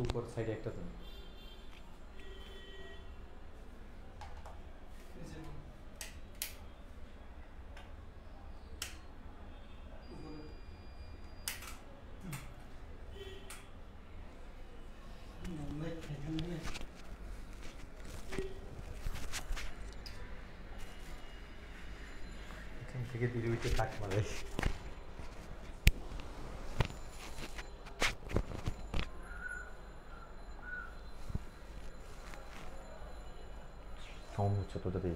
উপর সাইডে একটা দেন। এখান থেকে দিলে ওইটা তাক মারে। সাউন্ড হচ্ছে তো ওটাতেই।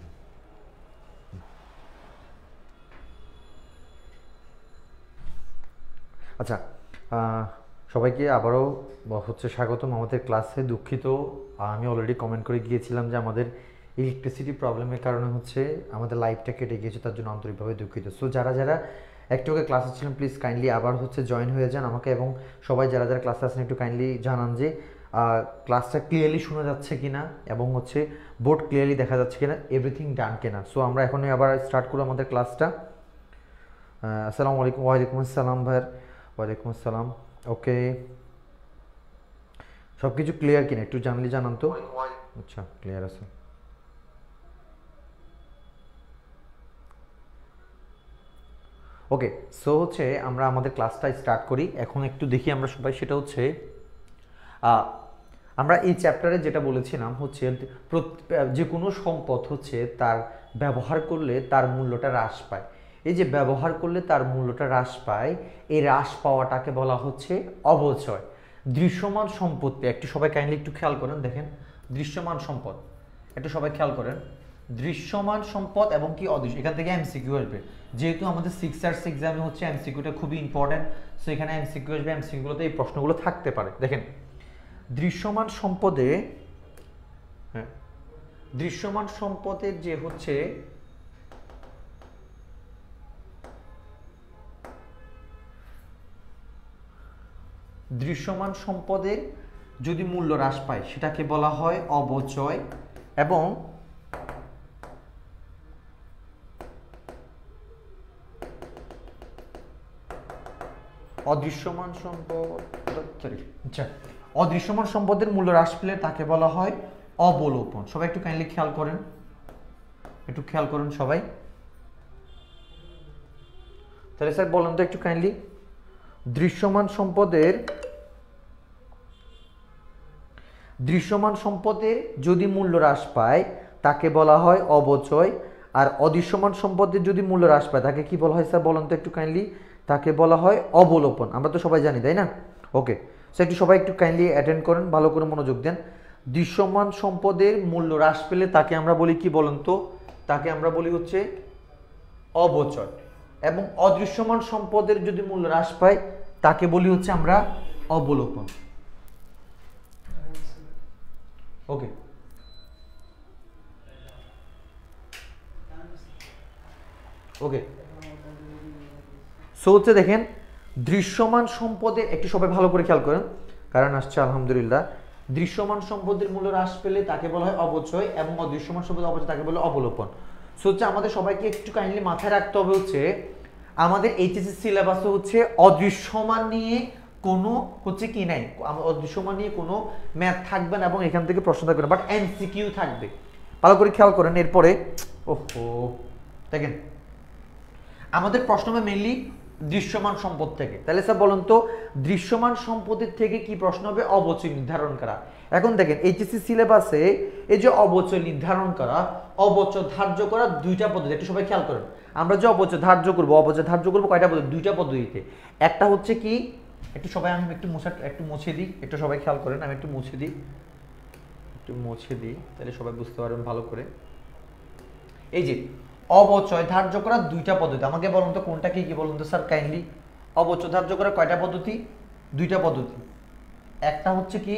আচ্ছা, সবাইকে আবারও হচ্ছে স্বাগতম আমাদের ক্লাসে। দুঃখিত, আমি অলরেডি কমেন্ট করে গিয়েছিলাম যে আমাদের ইলেকট্রিসিটি প্রবলেমের কারণে হচ্ছে আমাদের লাইভটা কেটে গিয়েছে, তার জন্য আন্তরিকভাবে দুঃখিত। সো যারা যারা একটু আগে ক্লাসে ছিলেন প্লিজ কাইন্ডলি আবার হচ্ছে জয়েন হয়ে যান আমাকে, এবং সবাই যারা যারা ক্লাসে আছেন একটু কাইন্ডলি জানান যে ক্লাসটা ক্লিয়ারলি শোনা যাচ্ছে কিনা এবং হচ্ছে বোর্ড ক্লিয়ারলি দেখা যাচ্ছে কিনা, এভরিথিং ডান কিনা। সো আমরা এখন আবার স্টার্ট করব আমাদের ক্লাসটা। আসসালামু আলাইকুম। ওয়ালাইকুম আসসালাম ভাইয়ার। ওয়ালাইকুম আসসালাম। ওকে, সব কিছু ক্লিয়ার কিনা একটু জানলে জানান তো। আচ্ছা, ক্লিয়ার আছে। ওকে, সো হচ্ছে আমরা আমাদের ক্লাসটা স্টার্ট করি এখন। একটু দেখি আমরা সবাই, সেটা হচ্ছে আমরা এই চ্যাপ্টারে যেটা বলেছিলাম হচ্ছে যে কোনো সম্পদ হচ্ছে তার ব্যবহার করলে তার মূল্যটা হ্রাস পায়। এই যে ব্যবহার করলে তার মূল্যটা হ্রাস পায়, এই হ্রাস পাওয়াটাকে বলা হচ্ছে অবচয়। দৃশ্যমান সম্পত্তি, একটু সবাই কাইন্ডলি একটু খেয়াল করেন, দেখেন দৃশ্যমান সম্পদ, একটু সবাই খেয়াল করেন। দৃশ্যমান সম্পদ এবং কি অদৃশ্য, এখান থেকে এমসিকিউ আসবে, যেহেতু আমাদের 6 ইয়ার্স এক্সামে হচ্ছে এমসিকিউটা খুবই ইম্পর্টেন্ট। সো এখানে এমসিকিউ আসবে, এমসিকিউগুলোতে এই প্রশ্নগুলো থাকতে পারে। দেখেন দৃশ্যমান সম্পদে, হ্যাঁ, দৃশ্যমান সম্পদের যে হচ্ছে দৃশ্যমান সম্পদের যদি মূল্য হ্রাস পায় সেটাকে বলা হয় অবচয়, এবং অদৃশ্যমান সম্পদ, আচ্ছা, অদৃশ্যমান সম্পদের মূল্য হ্রাস পেলে তাকে বলা হয় অবলোপন। সবাই একটু কাইন্ডলি খেয়াল করেন, একটু খেয়াল করুন সবাই। তাহলে স্যার বলেন তো একটু কাইন্ডলি, দৃশ্যমান সম্পদের যদি মূল্য হ্রাস পায় তাকে বলা হয় অবচয়, আর অদৃশ্যমান সম্পদের যদি মূল্য হ্রাস পায় তাকে কি বলা হয় স্যার বলেন তো একটু কাইন্ডলি, তাকে বলা হয় অবলোপন। আমরা তো সবাই জানি, তাই না? ওকে, সো একটু সবাই একটু কাইন্ডলি অ্যাটেন্ড করেন, ভালো করে মনোযোগ দেন। দৃশ্যমান সম্পদের মূল্য হ্রাস পেলে তাকে আমরা বলি কি বলেন তো, তাকে আমরা বলি হচ্ছে অবচয়, এবং অদৃশ্যমান সম্পদের যদি মূল্য হ্রাস পায় তাকে বলি হচ্ছে আমরা অবলোপন। ওকে, ওকে, সো হচ্ছে দেখেন দৃশ্যমান সম্পদে, একটু সবাই ভালো করে খেয়াল করেন কারণ আসছে আলহামদুলিল্লাহ। দৃশ্যমান সম্পদের মূল্য হ্রাস পেলে তাকে বলা হয় অবচয়, এবং অদৃশ্যমান সম্পদের অবচয় তাকে বলে অবলোপন। সো হচ্ছে আমাদের সবাইকে একটু কাইন্ডলি মাথায় রাখতে হবে হচ্ছে আমাদের এইচএসসি সিলেবাসে হচ্ছে অদৃশ্যমান নিয়ে কোনো হচ্ছে কি নাই, অদৃশ্যমান নিয়ে কোনো ম্যাথ থাকবে না এবং এখান থেকে প্রশ্ন থাকবে না, বাট এমসিকিউ থাকবে। ভালো করে খেয়াল করেন। এরপরে ওহো দেখেন আমাদের প্রশ্ন হবে মেইনলি দৃশ্যমান সম্পদ থেকে। তাহলে স্যার বলুন তো দৃশ্যমান সম্পদের থেকে কি প্রশ্ন হবে? অবচয় নির্ধারণ করা। এখন দেখেন এইচএসসি সিলেবাসে এই যে অবচয় নির্ধারণ করা, অবচয় ধার্য করা দুইটা পদ্ধতি, একটু সবাই খেয়াল করেন। আমরা যে অবচয় ধার্য করব কয়টা পদ্ধতি? দুইটা পদ্ধতিতে। একটা হচ্ছে কি, একটু সবাই আমি একটু মুছে দিই, একটু সবাই খেয়াল করেন, আমি একটু মুছে দিই তাহলে সবাই বুঝতে পারবেন ভালো করে। এই যে অবচয় ধার্য করার দুইটা পদ্ধতি, আমাকে বলুন তো কোনটা কি কি বলুন তো স্যার কাইন্ডলি। অবচয় ধার্য করার কয়টা পদ্ধতি? দুইটা পদ্ধতি। একটা হচ্ছে কি,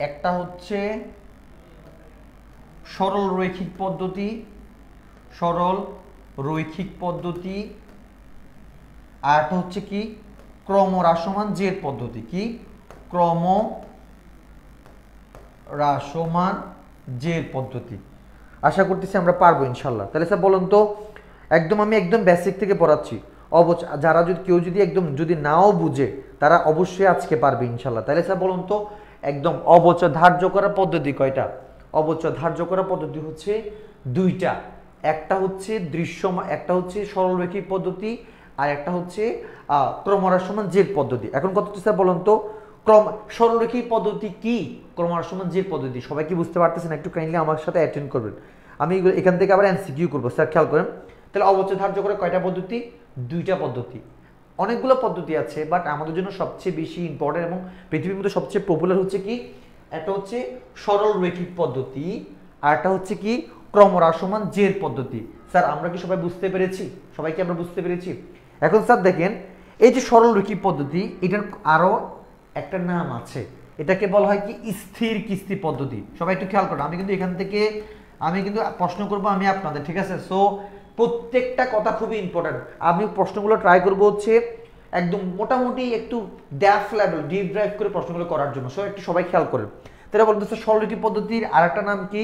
একটা হচ্ছে সরল রৈখিক পদ্ধতি, আর একটা হচ্ছে কি ক্রমহ্রাসমান জের পদ্ধতি। কি? ক্রমহ্রাসমান জের পদ্ধতি। আশা করতেছি আমরা পারবো ইনশাল্লাহ। তাহলে স্যার বলুন তো, আমি একদম বেসিক থেকে পড়াচ্ছি। যারা যদি কেউ যদি একদম যদি নাও বুঝে তারা অবশ্যই আজকে পারবে ইনশাল্লাহ। তাহলে স্যার বলুন তো একদম অবচয় ধার্য করার পদ্ধতি কয়টা? অবচয় ধার্য করার পদ্ধতি হচ্ছে দুইটা, একটা হচ্ছে দৃশ্যমান, একটা হচ্ছে সরলরৈখিক পদ্ধতি, আর একটা হচ্ছে ক্রমহ্রাসমান জের পদ্ধতি। এখন কত স্যার বলুন তো সরলরৈখিক পদ্ধতি কি, ক্রমহ্রাসমান জের পদ্ধতি সবাই কি বুঝতে পারতেছেন? একটু কাইন্ডলি আমার সাথে অ্যাটেন্ড করবেন, আমি এখান থেকে আবার এমসিকিউ করবো স্যার, খেয়াল করেন। তাহলে অবচয় ধার্য করে কয়টা পদ্ধতি? দুইটা পদ্ধতি। অনেকগুলো পদ্ধতি আছে, বাট আমাদের জন্য সবচেয়ে বেশি ইম্পর্টেন্ট এবং পৃথিবীর মধ্যে সবচেয়ে পপুলার হচ্ছে কি, একটা হচ্ছে সরল রৈখিক পদ্ধতি, আর একটা হচ্ছে কি ক্রমহ্রাসমান জের পদ্ধতি। স্যার আমরা কি সবাই বুঝতে পেরেছি? সবাইকে আমরা বুঝতে পেরেছি? এখন স্যার দেখেন, এই যে সরল রৈখিক পদ্ধতি, এটার আরো একটা নাম আছে, এটাকে বলা হয় কি স্থির কিস্তি পদ্ধতি। সবাই একটু খেয়াল করুন, আমি কিন্তু এখান থেকে প্রশ্ন করব আমি আপনাদের, ঠিক আছে? সো প্রত্যেকটা কথা খুবই ইম্পর্টেন্ট। আমি প্রশ্নগুলো ট্রাই করব হচ্ছে একদম মোটামুটি একটু ড্যাফ লেভেল ডিপ ড্রাইভ করে প্রশ্নগুলো করার জন্য। সো একটু সবাই খেয়াল করেন। তারা বলতেছে সরলরৈখিক পদ্ধতির আরেকটা নাম কি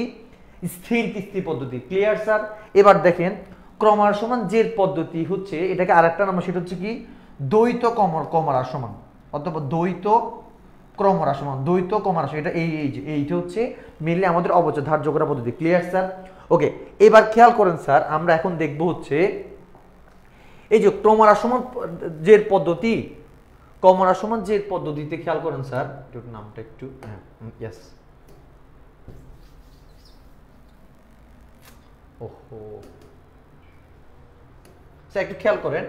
স্থির কিস্তি পদ্ধতি। Clear sir? এবার দেখেন ক্রমহ্রাসমান জের পদ্ধতি হচ্ছে, এটাকে আরেকটা নাম, সেটা হচ্ছে কি দ্বৈত ক্রমহ্রাসমান অথবা দ্বৈত ক্রমহ্রাসমান, দ্বৈত ক্রমহ্রাসমান। এটা এইটা হচ্ছে মেনলি আমাদের অবচয় ধার্য করা পদ্ধতি। Clear sir? ওকে, এবার খেয়াল করেন স্যার, আমরা এখন দেখব হচ্ছে এই যে ক্রমহ্রাসমান জের পদ্ধতি, ক্রমহ্রাসমান জের পদ্ধতিতে খেয়াল করেন স্যার, একটু নামটা একটু ইয়েস, ওহো স্যার একটু খেয়াল করেন।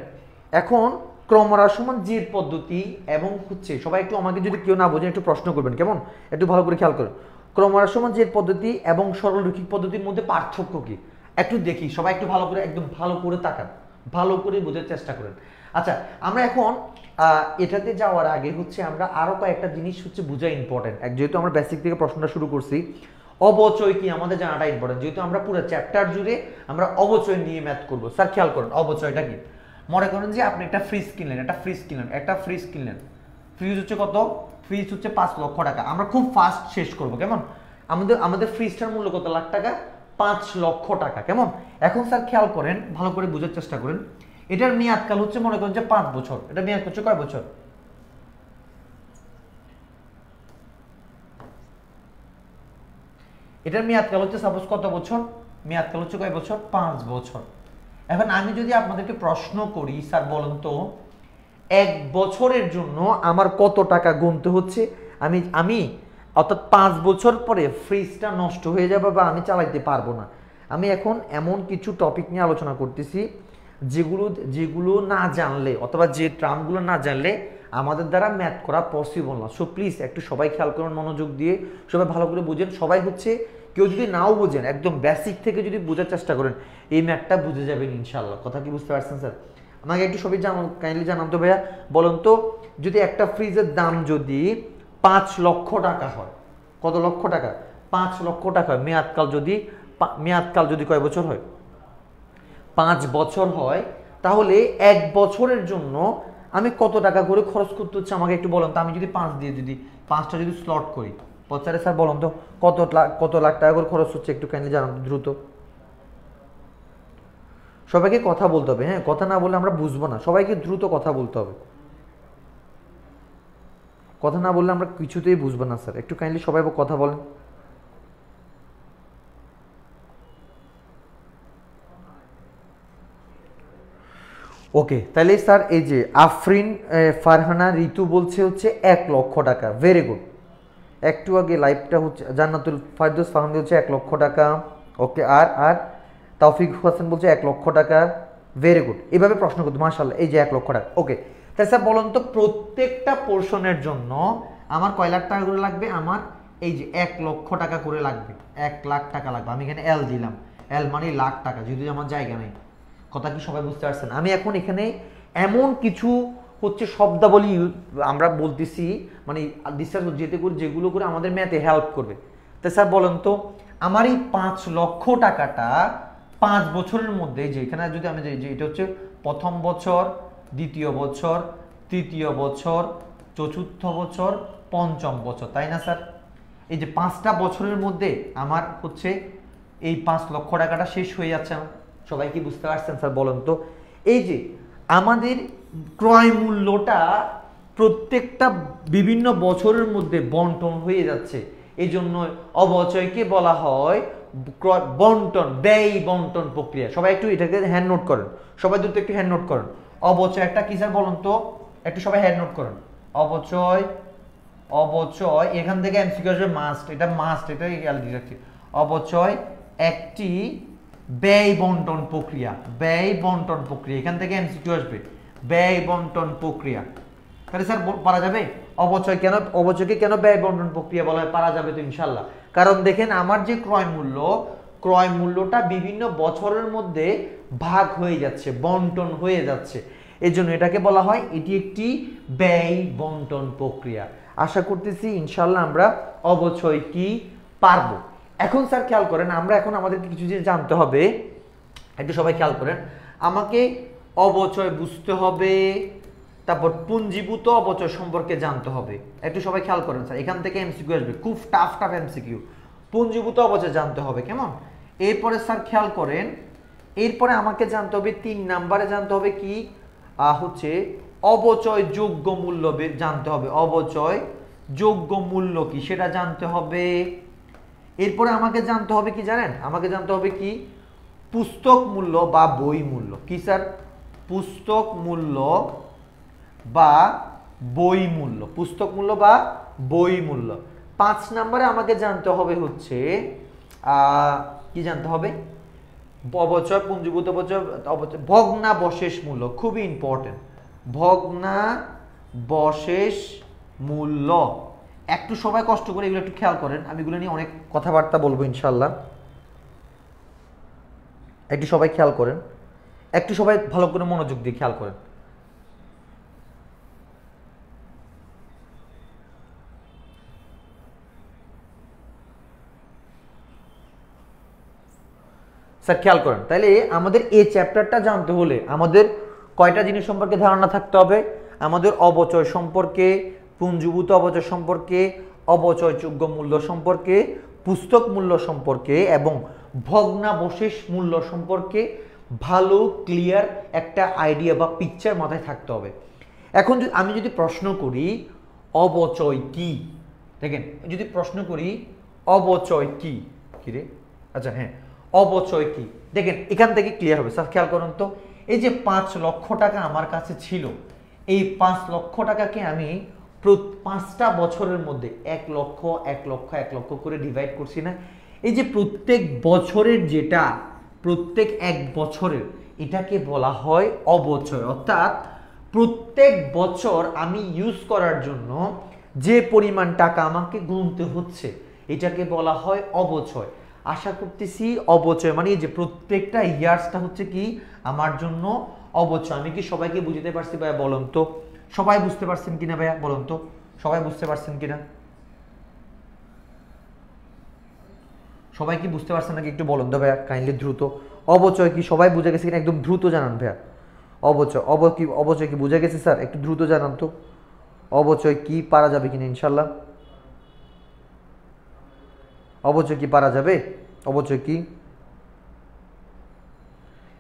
এখন ক্রমহ্রাসমান জের পদ্ধতি এবং হচ্ছে, সবাই একটু আমাকে যদি কেউ না বোঝেন একটু প্রশ্ন করবেন, কেমন? একটু ভালো করে খেয়াল করেন। ক্রমহ্রাসমান জের পদ্ধতি এবং সরলরৈখিক পদ্ধতির মধ্যে পার্থক্য কি একটু দেখি। সবাই একটু ভালো করে, একদম ভালো করে তাকান, ভালো করে বোঝার চেষ্টা করেন। আচ্ছা, আমরা এখন এটাতে যাওয়ার আগে হচ্ছে আমরা আরো কয়েকটা জিনিস হচ্ছে বোঝা ইম্পর্টেন্ট। যেহেতু আমরা বেসিক থেকে প্রশ্নটা শুরু করছি, অবচয় কি আমাদের জানাটা ইম্পর্টেন্ট, যেহেতু আমরা পুরো চ্যাপ্টার জুড়ে আমরা অবচয় নিয়ে ম্যাথ করবো। স্যার খেয়াল করেন, অবচয়টা কি? মনে করেন যে আপনি একটা ফ্রিজ কিনলেন, ফ্রিজ হচ্ছে কত? ফ্রিজ হচ্ছে 5 লক্ষ টাকা। আমরা খুব ফাস্ট শেষ করবো, কেমন? আমাদের ফ্রিজটার মূল্য কত লাখ টাকা? 5 লক্ষ টাকা, কেমন? এখন স্যার খেয়াল করেন, ভালো করে বোঝার চেষ্টা করেন। এটার মেয়াদকাল হচ্ছে মনে করেন যে 5 বছর। এটা মেয়াদ হচ্ছে কয় বছর? এটার মেয়াদকাল হচ্ছে সাপোজ কত বছর? মেয়াদকাল হচ্ছে কয় বছর? 5 বছর। এখন আমি যদি আপনাদেরকে প্রশ্ন করি, স্যার বলেন তো 1 বছরের জন্য আমার কত টাকা গুনতে হচ্ছে? আমি অর্থাৎ 5 বছর পরে ফ্রিজটা নষ্ট হয়ে যাবে বা আমি চালাইতে পারবো না। আমি এখন এমন কিছু টপিক নিয়ে আলোচনা করতেছি যেগুলো না জানলে অথবা যে টার্মগুলো না জানলে আমাদের দ্বারা ম্যাথ করা পসিবল না। সো প্লিজ একটু সবাই খেয়াল করুন, মনোযোগ দিয়ে সবাই ভালো করে বুঝেন। সবাই হচ্ছে কেউ যদি নাও বুঝেন, একদম বেসিক থেকে যদি বোঝার চেষ্টা করেন, এই ম্যাথটা বুঝে যাবেন ইনশাল্লাহ। কথা কি বুঝতে পারছেন স্যার? আমাকে একটু সবাই কাইন্ডলি জানান তো ভাইয়া, বলুন তো যদি একটা ফ্রিজের দাম যদি 5 লক্ষ টাকা হয়, কত লক্ষ টাকা? 5 লক্ষ টাকা। মেয়াদকাল যদি কয় বছর হয়? 5 বছর হয়। তাহলে 1 বছরের জন্য আমি কত টাকা করে খরচ করতে হচ্ছে আমাকে একটু বলুন তো। আমি যদি 5 দিয়ে যদি 5টা যদি স্লট করি, পচারে স্যার বলুন তো কত লাখ টাকা করে খরচ হচ্ছে, একটু কাইন্ডলি জানান দ্রুত। সবাইকে কথা বলতে হবে, হ্যাঁ, কথা না বললে আমরা বুঝবো না। সবাইকে দ্রুত কথা বলতে হবে, কথা না বললে আমরা কিছুতেই বুঝবো না স্যার। একটু কাইন্ডলি সবাই কথা বলেন। ওকে, তাহলে স্যার এই যে আফরিন ফারহানা ঋতু বলছে হচ্ছে 1 লক্ষ টাকা। Very good. একটু আগে লাইভটা হচ্ছে জান্নাতুল ফারদৌস ফাহমি হচ্ছে 1 লক্ষ টাকা। ওকে, আর তৌফিক হোসেন বলছে 1 লক্ষ টাকা। Very good. এভাবে প্রশ্ন করতে, মাশাআল্লাহ, এই যে 1 লক্ষ টাকা। ওকে, তাহলে স্যার বলুন তো প্রত্যেকটা পোর্শনের জন্য আমার কয় লাখ টাকা করে লাগবে? আমার এই যে 1 লক্ষ টাকা করে লাগবে, 1 লাখ টাকা লাগবে। আমি এখানে এল দিলাম, এল মানে লাখ টাকা, যেহেতু আমার জায়গা নেই। কথা কি সবাই বুঝতে পারছেন? আমি এখন এখানে এমন কিছু হচ্ছে শব্দাবলী আমরা বলতেছি, মানে ডিসকাস যেগুলো করে আমাদের ম্যাথে হেল্প করবে। তাই স্যার বলেন তো আমার এই 5 লক্ষ টাকাটা 5 বছরের মধ্যে, যে এখানে যদি আমি যে এটা হচ্ছে প্রথম বছর, দ্বিতীয় বছর, তৃতীয় বছর, চতুর্থ বছর, পঞ্চম বছর, তাই না স্যার? এই যে 5টা বছরের মধ্যে আমার হচ্ছে এই 5 লক্ষ টাকাটা শেষ হয়ে যাচ্ছে। সবাই কি বুঝতে পারছেন স্যার? বলেন তো এই যে আমাদের ক্রয় মূল্যটা প্রত্যেকটা বিভিন্ন বছরের মধ্যে বন্টন হয়ে যাচ্ছে, এই জন্য অবচয়কে বলা হয় বন্টন, ব্যয় বন্টন প্রক্রিয়া। সবাই একটু এটাকে হ্যান্ড নোট করেন, সবাই দ্রুত একটু হ্যান্ড নোট করেন। অবচয় একটা কি স্যার বলুন তো, একটু সবাই হ্যান্ড নোট করেন। অবচয়, অবচয় এখান থেকে এমসিকিউ আসবে মাস্ট, এটা মাস্ট, এটা খেয়াল রাখছি। অবচয় একটি ব্যয় বন্টন প্রক্রিয়া, ব্যয় বন্টন প্রক্রিয়া, এখান থেকে এমসিকিউ আসবে ব্যয় বন্টন প্রক্রিয়া। তাহলে স্যার পারা যাবে অবচয় কেন, অবচয়কে কেন ব্যয় বন্টন প্রক্রিয়া বলা হয়? পারা যাবে তো ইনশাল্লাহ। কারণ দেখেন আমার যে ক্রয় মূল্য, ক্রয় মূল্যটা বিভিন্ন বছরের মধ্যে ভাগ হয়ে যাচ্ছে, বন্টন হয়ে যাচ্ছে, এই জন্য এটাকে বলা হয় এটি একটি ব্যয় বন্টন প্রক্রিয়া। আশা করতেছি ইনশাল্লাহ আমরা অবচয় কি পারবো। এখন স্যার খেয়াল করেন, আমরা এখন আমাদেরকে কিছু জিনিস জানতে হবে, একটু সবাই খেয়াল করেন। আমাকে অবচয় বুঝতে হবে, তারপর পুঞ্জীভূত অবচয় সম্পর্কে জানতে হবে। একটু সবাই খেয়াল করেন স্যার, এখান থেকে এমসিকিউ আসবে, খুব টাফ টাফ এমসিকিউ। পুঞ্জীভূত অবচয় জানতে হবে, কেমন? এরপরে স্যার খেয়াল করেন, এরপরে আমাকে জানতে হবে 3 নাম্বারে জানতে হবে কি হচ্ছে অবচয় যোগ্য মূল্য জানতে হবে। অবচয় যোগ্য মূল্য কি সেটা জানতে হবে। এরপরে আমাকে জানতে হবে কি জানেন, আমাকে জানতে হবে কি পুস্তক মূল্য বা বই মূল্য। কি স্যার? পুস্তক মূল্য বা বই মূল্য, পুস্তক মূল্য বা বই মূল্য। 5 নম্বরে আমাকে জানতে হবে হচ্ছে কি জানতে হবে? অবচয়, পুঞ্জীভূত অবচয়, ভগ্নাবশেষ মূল্য, খুবই ইম্পর্টেন্ট, ভগ্নাবশেষ মূল্য। একটু সবাই কষ্ট করে এগুলো একটু খেয়াল করেন, আমি এগুলো নিয়ে অনেক কথাবার্তা বলবো ইনশাল্লাহ। একটু সবাই খেয়াল করেন, একটু সবাই ভালো করে মনোযোগ দিয়ে খেয়াল করেন। স্যার খেয়াল করেন, তাহলে আমাদের এই চ্যাপ্টারটা জানতে হলে আমাদের কয়টা জিনিস সম্পর্কে ধারণা থাকতে হবে? আমাদের অবচয় সম্পর্কে, পুঞ্জীভূত অবচয় সম্পর্কে, অবচয়যোগ্য মূল্য সম্পর্কে, পুস্তক মূল্য সম্পর্কে এবং ভগ্নাবশেষ মূল্য সম্পর্কে ভালো ক্লিয়ার একটা আইডিয়া বা পিকচার মাথায় থাকতে হবে। এখন আমি যদি প্রশ্ন করি অবচয় কি, দেখেন যদি প্রশ্ন করি অবচয় কি, কি রে, আচ্ছা হ্যাঁ অবচয় কি, দেখেন এখান থেকে ক্লিয়ার হবে। স্যার খেয়াল করুন তো, এই যে 5 লক্ষ টাকা আমার কাছে ছিল, এই 5 লক্ষ টাকাকে আমি 5টা বছরের মধ্যে 1 লক্ষ 1 লক্ষ 1 লক্ষ করে ডিভাইড করছি না? এই যে প্রত্যেক বছরের যেটা, প্রত্যেক 1 বছরের, এটাকে বলা হয় অবচয়। অর্থাৎ প্রত্যেক বছর আমি ইউজ করার জন্য যে পরিমাণ টাকা আমাকে গুনতে হচ্ছে, এটাকে বলা হয় অবচয়। আশা করতেছি অবচয় মানে যে প্রত্যেকটা ইয়ার্সটা হচ্ছে কি আমার জন্য অবচয়। আমি কি সবাইকে বুঝতে পারছি ভাইয়া বলুন তো? সবাই বুঝতে পারছেন কিনা ভাইয়া বলুন তো? সবাই বুঝতে পারছেন কিনা? সবাই কি বুঝতে পারছেন নাকি একটু বলুন তো ভাইয়া কাইন্ডলি দ্রুত। অবচয় কি সবাই বুঝে গেছে কিনা একদম দ্রুত জানান ভাইয়া। অবচয় অবচয় কি বুঝে গেছে স্যার? একটু দ্রুত জানান তো অবচয় কি, পারা যাবে কিনা ইনশাল্লাহ? অবচয় কি পারা যাবে? অবচয় কি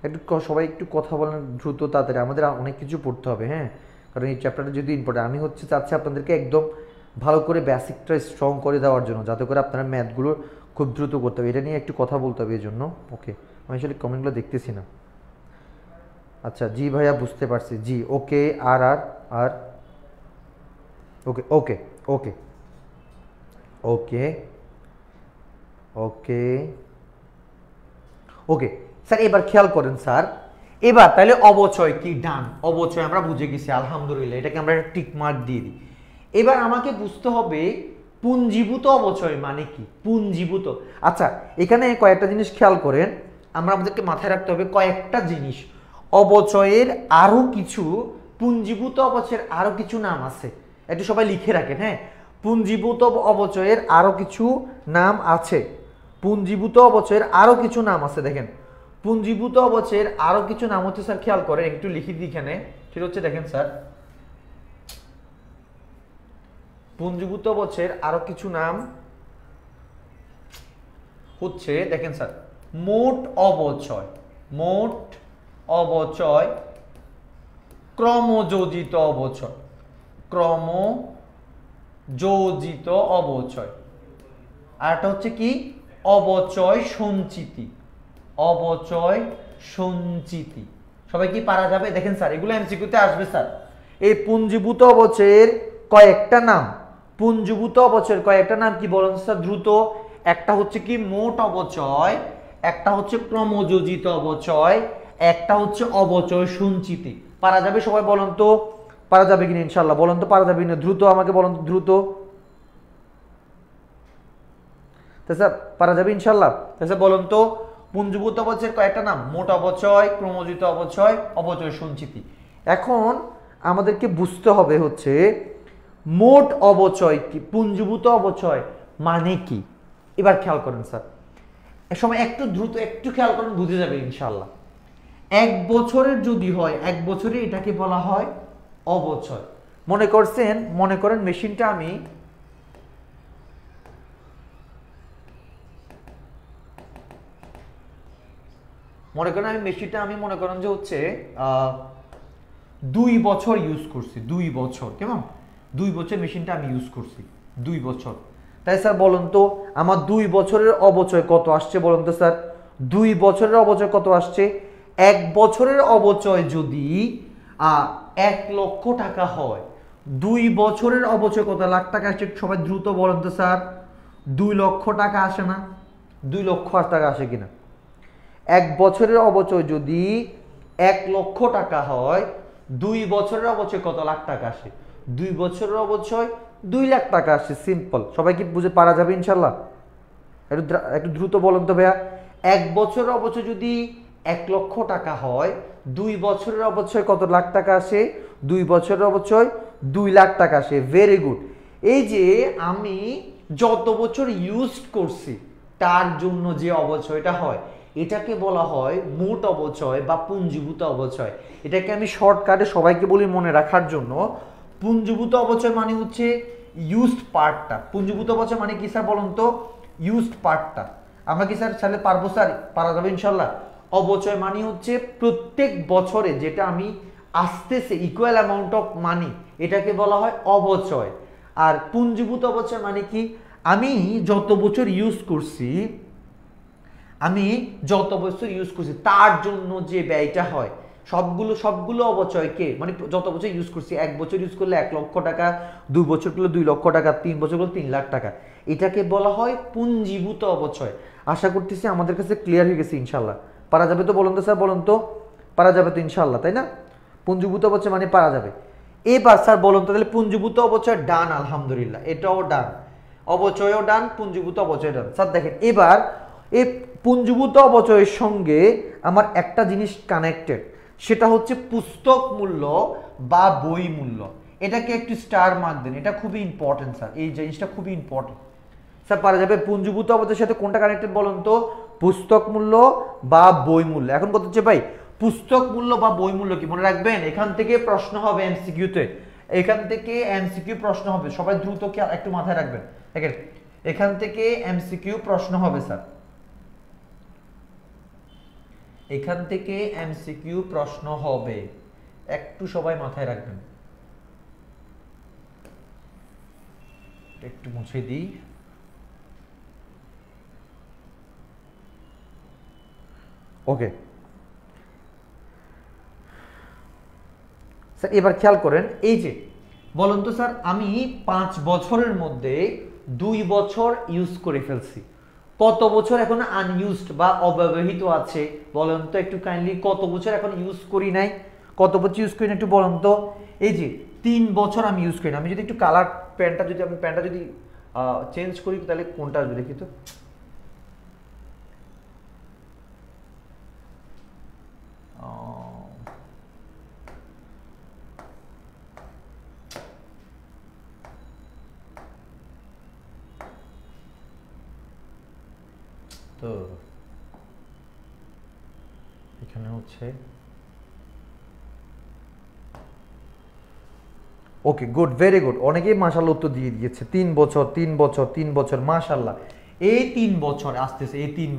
একটু সবাই একটু কথা বলেন দ্রুত তাড়াতাড়ি, আমাদের অনেক কিছু পড়তে হবে। হ্যাঁ, কারণ এই চ্যাপ্টারটা যদি ইম্পর্টেন্ট, আমি হচ্ছে চাচ্ছি আপনাদেরকে একদম ভালো করে বেসিকটা স্ট্রং করে দেওয়ার জন্য, যাতে করে আপনারা ম্যাথগুলো খুব দ্রুত করতে হবে। এটা নিয়ে একটু কথা বলতে হবে এই জন্য। ওকে, আমি আসলে কমেন্টগুলো দেখতেছি না। আচ্ছা জি ভাইয়া বুঝতে পারছি, জি ওকে। আর আর আর ওকে ওকে ওকে ওকে ওকে ওকে স্যার এবার খেয়াল করেন স্যার, এবার তাহলে অবচয় কি ডান, অবচয় আমরা বুঝে গেছি আলহামদুলিল্লাহ, এটাকে আমরা একটা টিক মার্ক দিয়ে দিই। এবার আমাকে বুঝতে হবে পুঞ্জীভূত অবচয় মানে কি, পুঞ্জীভূত। আচ্ছা এখানে কয়েকটা জিনিস খেয়াল করেন, আমাদেরকে মাথায় রাখতে হবে কয়েকটা জিনিস। অবচয়ের আরো কিছু, পুঞ্জীভূত অবচয়ের আরো কিছু নাম আছে, একটু সবাই লিখে রাখেন। হ্যাঁ, পুঞ্জীভূত অবচয়ের আরো কিছু নাম আছে, পুঞ্জীভূত অবচয়ের আরো কিছু নাম আছে। দেখেন পুঞ্জীভূত অবচয়ের আরো কিছু নাম হচ্ছে, স্যার খেয়াল করেন একটু লিখে দিই এখানে, সেটা হচ্ছে দেখেন স্যার, পুঞ্জীভূত অবচয়ের আরো কিছু নাম হচ্ছে দেখেন স্যার, মোট অবচয়, মোট অবচয়, ক্রমযোজিত অবচয়, ক্রমযোজিত অবচয়। আর একটা হচ্ছে কি অবচয় সঞ্চিতি, অবচয় সঞ্চিতি। সবাই কি পারা যাবে? দেখেন স্যার এগুলো এমসিকিউতে আসবে স্যার। এই পুঞ্জীভূত অবচয়ের কয়েকটা নাম, পুঞ্জীভূত অবচয়ের কয়েকটা নাম কি বলেন স্যার দ্রুত? একটা হচ্ছে কি মোট অবচয়, একটা হচ্ছে ক্রমযোজিত অবচয়, একটা হচ্ছে অবচয় সঞ্চিতি। পারা যাবে সবাই বলেন তো? পারা যাবে কিনা ইনশাআল্লাহ? বলেন তো পারা যাবে কিনা? দ্রুত আমাকে বলেন তো দ্রুত। স্যার পারা যাবে ইনশাআল্লাহ? স্যার বলেন তো পুঞ্জীভূত অবচয়ের কয়েকটা নাম? মোট অবচয়, ক্রমযোজিত অবচয়, অবচয় সঞ্চিতি। এখন আমাদেরকে বুঝতে হবে হচ্ছে মোট অবচয় কি, পুঞ্জীভূত অবচয় মানে কি। এবার খেয়াল করেন স্যার, এ সময় একটু দ্রুত একটু খেয়াল করেন, বুঝে যাবে ইনশাআল্লাহ। এক বছরের যদি হয়, এক বছরে এটাকে বলা হয় অবচয়। মনে করছেন, মনে করেন মেশিনটা আমি মেশিনটা আমি মনে করেন যে হচ্ছে 2 বছর ইউজ করছি, 2 বছর, কেমন 2 বছর মেশিনটা আমি ইউজ করছি, 2 বছর। তাই স্যার বলুন তো আমার 2 বছরের অবচয় কত আসছে বলুন তো স্যার? 2 বছরের অবচয় কত আসছে? 1 বছরের অবচয় যদি 1 লক্ষ টাকা হয়, 2 বছরের অবচয় কত লাখ টাকা আসছে? সবাই দ্রুত বলুন তো স্যার। 2 লক্ষ টাকা আসে না? 2 লক্ষ টাকা আসে কিনা? 1 বছরের অবচয় যদি 1 লক্ষ টাকা হয়, 2 বছরের অবচয় কত লাখ টাকা আসে? 2 বছরের অবচয় 2 লাখ টাকা আসে। সিম্পল। সবাই কি বুঝে পারা যাবে ইনশাল্লাহ? একটু দ্রুত বলুন তো ভাইয়া। 1 বছরের অবচয় যদি 1 লক্ষ টাকা হয়, 2 বছরের অবচয় কত লাখ টাকা আসে? 2 বছরের অবচয় 2 লাখ টাকা আসে। Very good. এই যে আমি যত বছর ইউজ করছি তার জন্য যে অবচয়টা হয়, এটাকে বলা হয় মোট অবচয় বা পুঞ্জীভূত অবচয়। এটাকে আমি শর্টকাটে সবাইকে বলি মনে রাখার জন্য, পুঞ্জীভূত অবচয় মানে হচ্ছে ইউজড পার্টটা। পুঞ্জীভূত অবচয় মানে কি স্যার বলুন তো? ইউজড পার্টটা। আমরা কি স্যার চাইলে পারবো স্যার? পারা যাবে ইনশাল্লাহ। অবচয় মানে হচ্ছে প্রত্যেক বছরে যেটা আমি আসতেছে ইকুয়াল অ্যামাউন্ট অফ মানি, এটাকে বলা হয় অবচয়। আর পুঞ্জীভূত অবচয় মানে কি? আমি যত বছর ইউজ করছি, তার জন্য যে ব্যয়টা হয়, সবগুলো অবচয়কে মানে যত বছর ইউজ করছি, 1 বছর ইউজ করলে 1 লক্ষ টাকা, 2 বছর করলে 2 লক্ষ টাকা, 3 বছর করলে 3 লাখ টাকা, এটাকে বলা হয় পুঞ্জীভূত অবচয়। আশা করতেছি আমাদের কাছে ক্লিয়ার হয়ে গেছে ইনশাল্লাহ। পারা যাবে তো বলুন তো স্যার? বলুন তো পারা যাবে তো ইনশাল্লাহ, তাই না? পুঞ্জীভূত অবচয় মানে পারা যাবে। এবার স্যার বলুন তো তাহলে পুঞ্জীভূত অবচয় ডান, আলহামদুলিল্লাহ, এটাও ডান, অবচয়ও ডান, পুঞ্জীভূত অবচয় ডান। স্যার দেখেন এবার এই পুঞ্জীভূত অবচয়ের সঙ্গে আমার একটা জিনিস কানেক্টেড, সেটা হচ্ছে পুস্তক মূল্য বা বই মূল্য। এটাকে একটু স্টার মার্ক দেন, এটা খুবই ইম্পর্টেন্ট স্যার, এই জিনিসটা খুবই ইম্পর্টেন্ট। স্যার পারা যাবে পুঞ্জীভূত অবচয়ের সাথে কোনটা কানেক্টেড বলুন তো? পুস্তক মূল্য বা বই মূল্য। এখন কত হচ্ছে ভাই? পুস্তক মূল্য বা বই মূল্য কি মনে রাখবেন? এখান থেকে প্রশ্ন হবে এমসিকিউতে, এখান থেকে এমসিকিউ প্রশ্ন হবে। সবাই দ্রুত একটু মাথায় রাখবেন। দেখেন এখান থেকে এমসিকিউ প্রশ্ন হবে স্যার, এখান থেকে এমসিকিউ প্রশ্ন হবে, একটু সবাই মাথায় রাখবেন। একটু মুছে দিই। ওকে স্যার এবার খেয়াল করেন, এই যে বলুন তো স্যার আমি 5 বছরের মধ্যে 2 বছর ইউজ করে ফেলছি, কত বছর এখন আনইউজড বা অব্যবহৃত আছে বলেন তো একটু কাইন্ডলি? কত বছর এখন ইউজ করি নাই, কত বছর ইউজ করি না একটু বলেন তো? এই যে 3 বছর আমি ইউজ করি না। আমি যদি একটু কালার প্যান্টটা যদি চেঞ্জ করি তাহলে কোনটা আসবে দেখি তো? তো এখানে হচ্ছে ওকে গুড, ভেরি গুড। অনেকেই মাশাআল্লাহ উত্তর দিয়ে দিয়েছে 3 বছর 3 বছর 3 বছর, মাশাআল্লাহ। এই 3 বছর আসতেছে, এই 3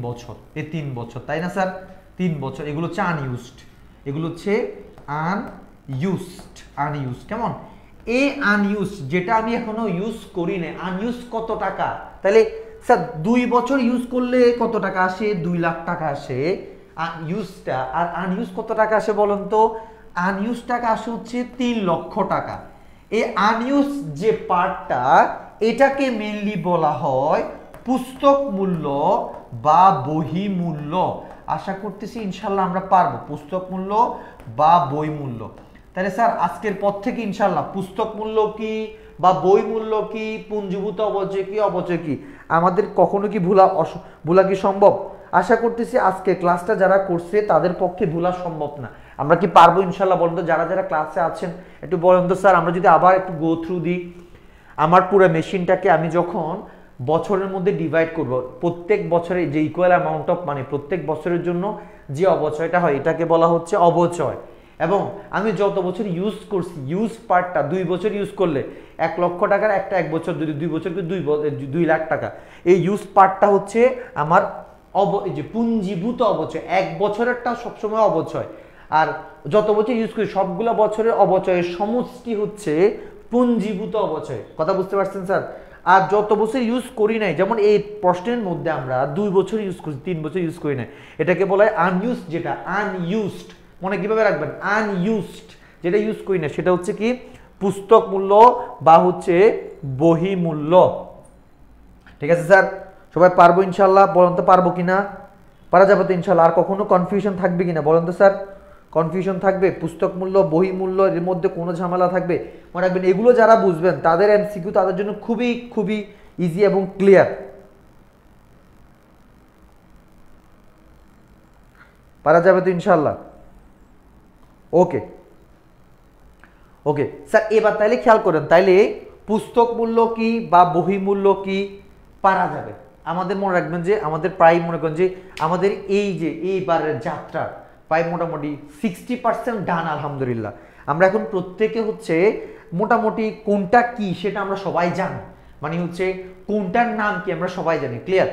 বছর, তাই না স্যার? 3 বছর, এগুলো হচ্ছে আনইউজড, এগুলো হচ্ছে ইউজড, আনইউজড। কেমন? এই আনইউজড যেটা আমি এখনো ইউজ করি না, আনইউজ কত টাকা? তাহলে স্যার 2 বছর ইউজ করলে কত টাকা আসে? 2 লাখ টাকা আসে ইউজটা। আর আনইউজ কত টাকা আসে বলেন তো? আনইউজ টাকা আসে হচ্ছে 3 লক্ষ টাকা। এই আনইউজ যে পার্টটা, এটাকে মেইনলি বলা হয় পুস্তক মূল্য বা বহি মূল্য। আশা করতেছি ইনশাল্লাহ আমরা পারবো, পুস্তক মূল্য বা বই মূল্য। তাহলে স্যার আজকের পর থেকে ইনশাল্লাহ পুস্তক মূল্য কি বা বই মূল্য কি, পুঞ্জীভূত অবচয় কি, অবচয় কি, আমাদের কখনো কি ভুলা কি সম্ভব? আশা করতেছি আজকে ক্লাসটা যারা করছে তাদের পক্ষে ভুলা সম্ভব না। আমরা কি পারবো ইনশাল্লাহ? বলেন তো যারা যারা ক্লাসে আছেন একটু বলেন তো স্যার, আমরা যদি আবার একটু গো থ্রু দিই। আমার পুরো মেশিনটাকে আমি যখন বছরের মধ্যে ডিভাইড করব, প্রত্যেক বছরে যে ইকুয়াল অ্যামাউন্ট অফ মানি প্রত্যেক বছরের জন্য যে অবচয়টা হয় এটাকে বলা হচ্ছে অবচয়। এবং আমি যত বছর ইউজ করছি, ইউজ পার্টটা 2 বছর ইউজ করলে 1 লক্ষ টাকার একটা 1 বছর, যদি 2 বছরকে 2 লাখ টাকা, এই ইউজ পার্টটা হচ্ছে আমার যে পুঞ্জীভূত অবচয়। 1 বছরেরটা সবসময় অবচয়, আর যত বছর ইউজ করি সবগুলো বছরের অবচয়ের সমষ্টি হচ্ছে পুঞ্জীভূত অবচয়। কথা বুঝতে পারছেন স্যার? আর যত বছর ইউজ করি নাই, যেমন এই প্রশ্নের মধ্যে আমরা 2 বছর ইউজ করছি, 3 বছর ইউজ করি নাই, এটাকে বলা হয় আনইউজড। যেটা আনইউজড মনে কিভাবে রাখবেন? আনইউজড যেটা ইউজ করি না সেটা হচ্ছে কি পুস্তক মূল্য বা হচ্ছে বহি মূল্য। ঠিক আছে স্যার? সবাই পারবো ইনশাল্লাহ? বলেন তো পারবো কিনা? পারা যাবে তো ইনশাল্লাহ? আর কখনো কনফিউশন থাকবে কিনা বলেন তো স্যার? কনফিউশন থাকবে? পুস্তক মূল্য, বহি মূল্য, এর মধ্যে কোনো ঝামেলা থাকবে? মনে রাখবেন এগুলো যারা বুঝবেন তাদের এমসিকিউ তাদের জন্য খুবই খুবই ইজি এবং ক্লিয়ার। পারা যাবে তো ইনশাল্লাহ? ওকে ওকে স্যার, এবার তাইলে খেয়াল করেন, তাইলে পুস্তক মূল্য কি বা বহি মূল্য কি পারা যাবে। আমাদের মনে রাখবেন যে আমাদের প্রায় মনে করেন যে আমাদের এই যে এইবারের যাত্রা প্রায় মোটামুটি 60% ডান আলহামদুলিল্লাহ। আমরা এখন প্রত্যেকে হচ্ছে মোটামুটি কোনটা কি সেটা আমরা সবাই জানি, মানে হচ্ছে কোনটার নাম কি আমরা সবাই জানি। ক্লিয়ার?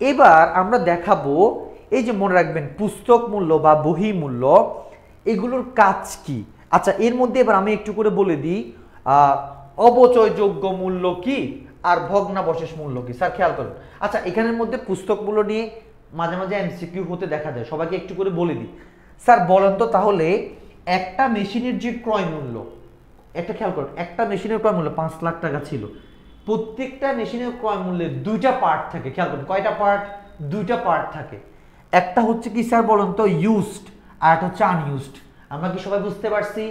এবার আমরা দেখাবো এই যে মনে রাখবেন পুস্তক মূল্য বা বহি মূল্য এগুলোর কাজ কি। আচ্ছা, এর মধ্যে এবার আমি একটু করে বলে দিই অবচয়যোগ্য মূল্য কি আর ভগ্নাবশেষ মূল্য কি। স্যার খেয়াল করুন, আচ্ছা এখানের মধ্যে পুস্তক মূল্য নিয়ে মাঝে মাঝে এমসিকিউ হতে দেখা যায়, সবাইকে একটু করে বলে দিই। স্যার বলেন তো তাহলে একটা মেশিনের যে ক্রয় মূল্য, একটা খেয়াল করুন, একটা মেশিনের ক্রয় মূল্য 5 লাখ টাকা ছিল। প্রত্যেকটা মেশিনের ক্রয় মূল্যের 2টা পার্ট থাকে। খেয়াল করুন কয়টা পার্ট? 2টা পার্ট থাকে। একটা হচ্ছে কি স্যার বলুন তো ইউজড, আর একটা হচ্ছে আনইউজড। আমরা কি সবাই বুঝতে পারছি?